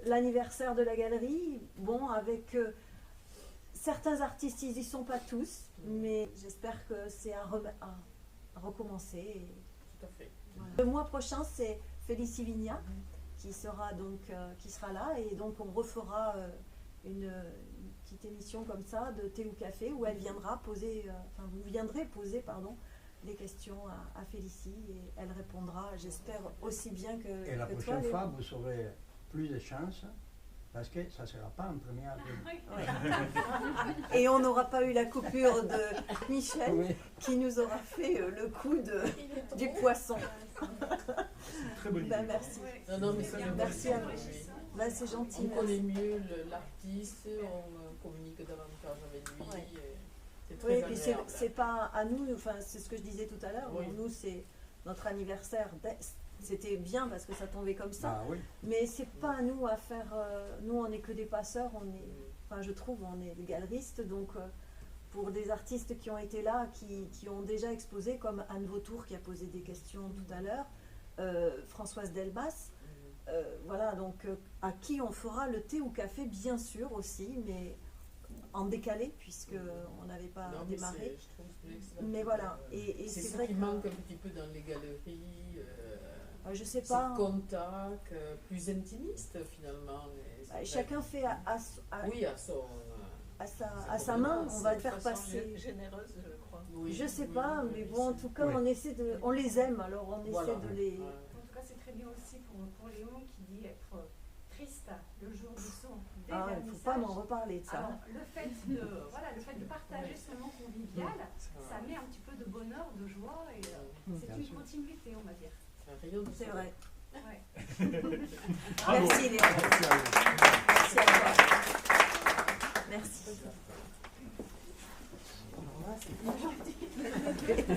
[SPEAKER 4] l'anniversaire de la galerie. Bon, avec certains artistes, ils n'y sont pas tous, mais j'espère que c'est à recommencer.
[SPEAKER 17] Tout à fait.
[SPEAKER 4] Voilà. Le mois prochain, c'est Félicie Vigna qui sera là, et donc on refera une petite émission comme ça de thé ou café où elle viendra poser, vous viendrez poser des questions à Félicie, et elle répondra, j'espère, aussi bien que
[SPEAKER 9] Et la
[SPEAKER 4] que
[SPEAKER 9] prochaine
[SPEAKER 4] toi,
[SPEAKER 9] fois, vous aurez plus de chance parce que ça ne sera pas en première.
[SPEAKER 4] Ouais. Et on n'aura pas eu la coupure de Michel, oui, qui nous aura fait le coup du poisson.
[SPEAKER 18] Très bonne idée.
[SPEAKER 4] Merci.
[SPEAKER 17] Non, mais c'est
[SPEAKER 4] merci à vous.
[SPEAKER 13] Bah, c'est gentil.
[SPEAKER 17] On connaît
[SPEAKER 13] merci.
[SPEAKER 17] mieux l'artiste, on communique davantage avec lui.
[SPEAKER 13] Ouais.
[SPEAKER 17] C'est très
[SPEAKER 13] Oui, puis
[SPEAKER 17] agréable.
[SPEAKER 13] c'est pas à nous, enfin c'est ce que je disais tout à l'heure,
[SPEAKER 17] Oui.
[SPEAKER 13] nous c'est notre anniversaire, c'était bien parce que ça tombait comme ça,
[SPEAKER 9] Ah oui.
[SPEAKER 13] mais c'est pas à nous à faire, nous on n'est que des passeurs, enfin je trouve, on est des galeristes, donc pour des artistes qui ont été là, qui ont déjà exposé, comme Anne Vautour qui a posé des questions tout à l'heure, Françoise Delbas, voilà, donc à qui on fera le thé ou café bien sûr aussi, mais en décalé puisque on n'avait pas
[SPEAKER 17] Non, mais
[SPEAKER 13] démarré.
[SPEAKER 17] je trouve que c'est excellent.
[SPEAKER 13] Mais voilà, et
[SPEAKER 17] c'est
[SPEAKER 13] c'est
[SPEAKER 17] ce
[SPEAKER 13] vrai
[SPEAKER 17] qui
[SPEAKER 13] que
[SPEAKER 17] manque un petit peu dans les galeries.
[SPEAKER 13] je sais pas.
[SPEAKER 17] C'est contact, plus intimiste finalement. mais c'est
[SPEAKER 13] Chacun
[SPEAKER 17] vrai.
[SPEAKER 13] fait
[SPEAKER 17] Oui, à son.
[SPEAKER 13] à sa main, on va le faire
[SPEAKER 11] de façon
[SPEAKER 13] passer.
[SPEAKER 11] généreuse, je crois.
[SPEAKER 17] Oui,
[SPEAKER 13] Je sais
[SPEAKER 17] oui,
[SPEAKER 13] pas,
[SPEAKER 17] oui,
[SPEAKER 13] mais
[SPEAKER 17] oui,
[SPEAKER 13] bon, en
[SPEAKER 17] c'est-
[SPEAKER 13] tout cas,
[SPEAKER 17] oui.
[SPEAKER 13] on les aime, alors on
[SPEAKER 17] Voilà.
[SPEAKER 13] essaie de les.
[SPEAKER 6] En tout cas, c'est très bien aussi pour Léon qui dit être triste le jour de son
[SPEAKER 13] Ah, il ne faut pas m'en reparler de ça.
[SPEAKER 6] Alors, le fait de partager ce moment convivial, ça met un petit peu de bonheur, de joie, et c'est
[SPEAKER 9] Bien
[SPEAKER 6] une
[SPEAKER 9] sûr.
[SPEAKER 6] continuité, on va dire.
[SPEAKER 13] C'est vrai.
[SPEAKER 6] Ouais.
[SPEAKER 9] Bravo.
[SPEAKER 13] Merci Léon.
[SPEAKER 9] Merci à vous.
[SPEAKER 13] Merci à toi. Merci.
[SPEAKER 6] Alors là, c'est bien gentil.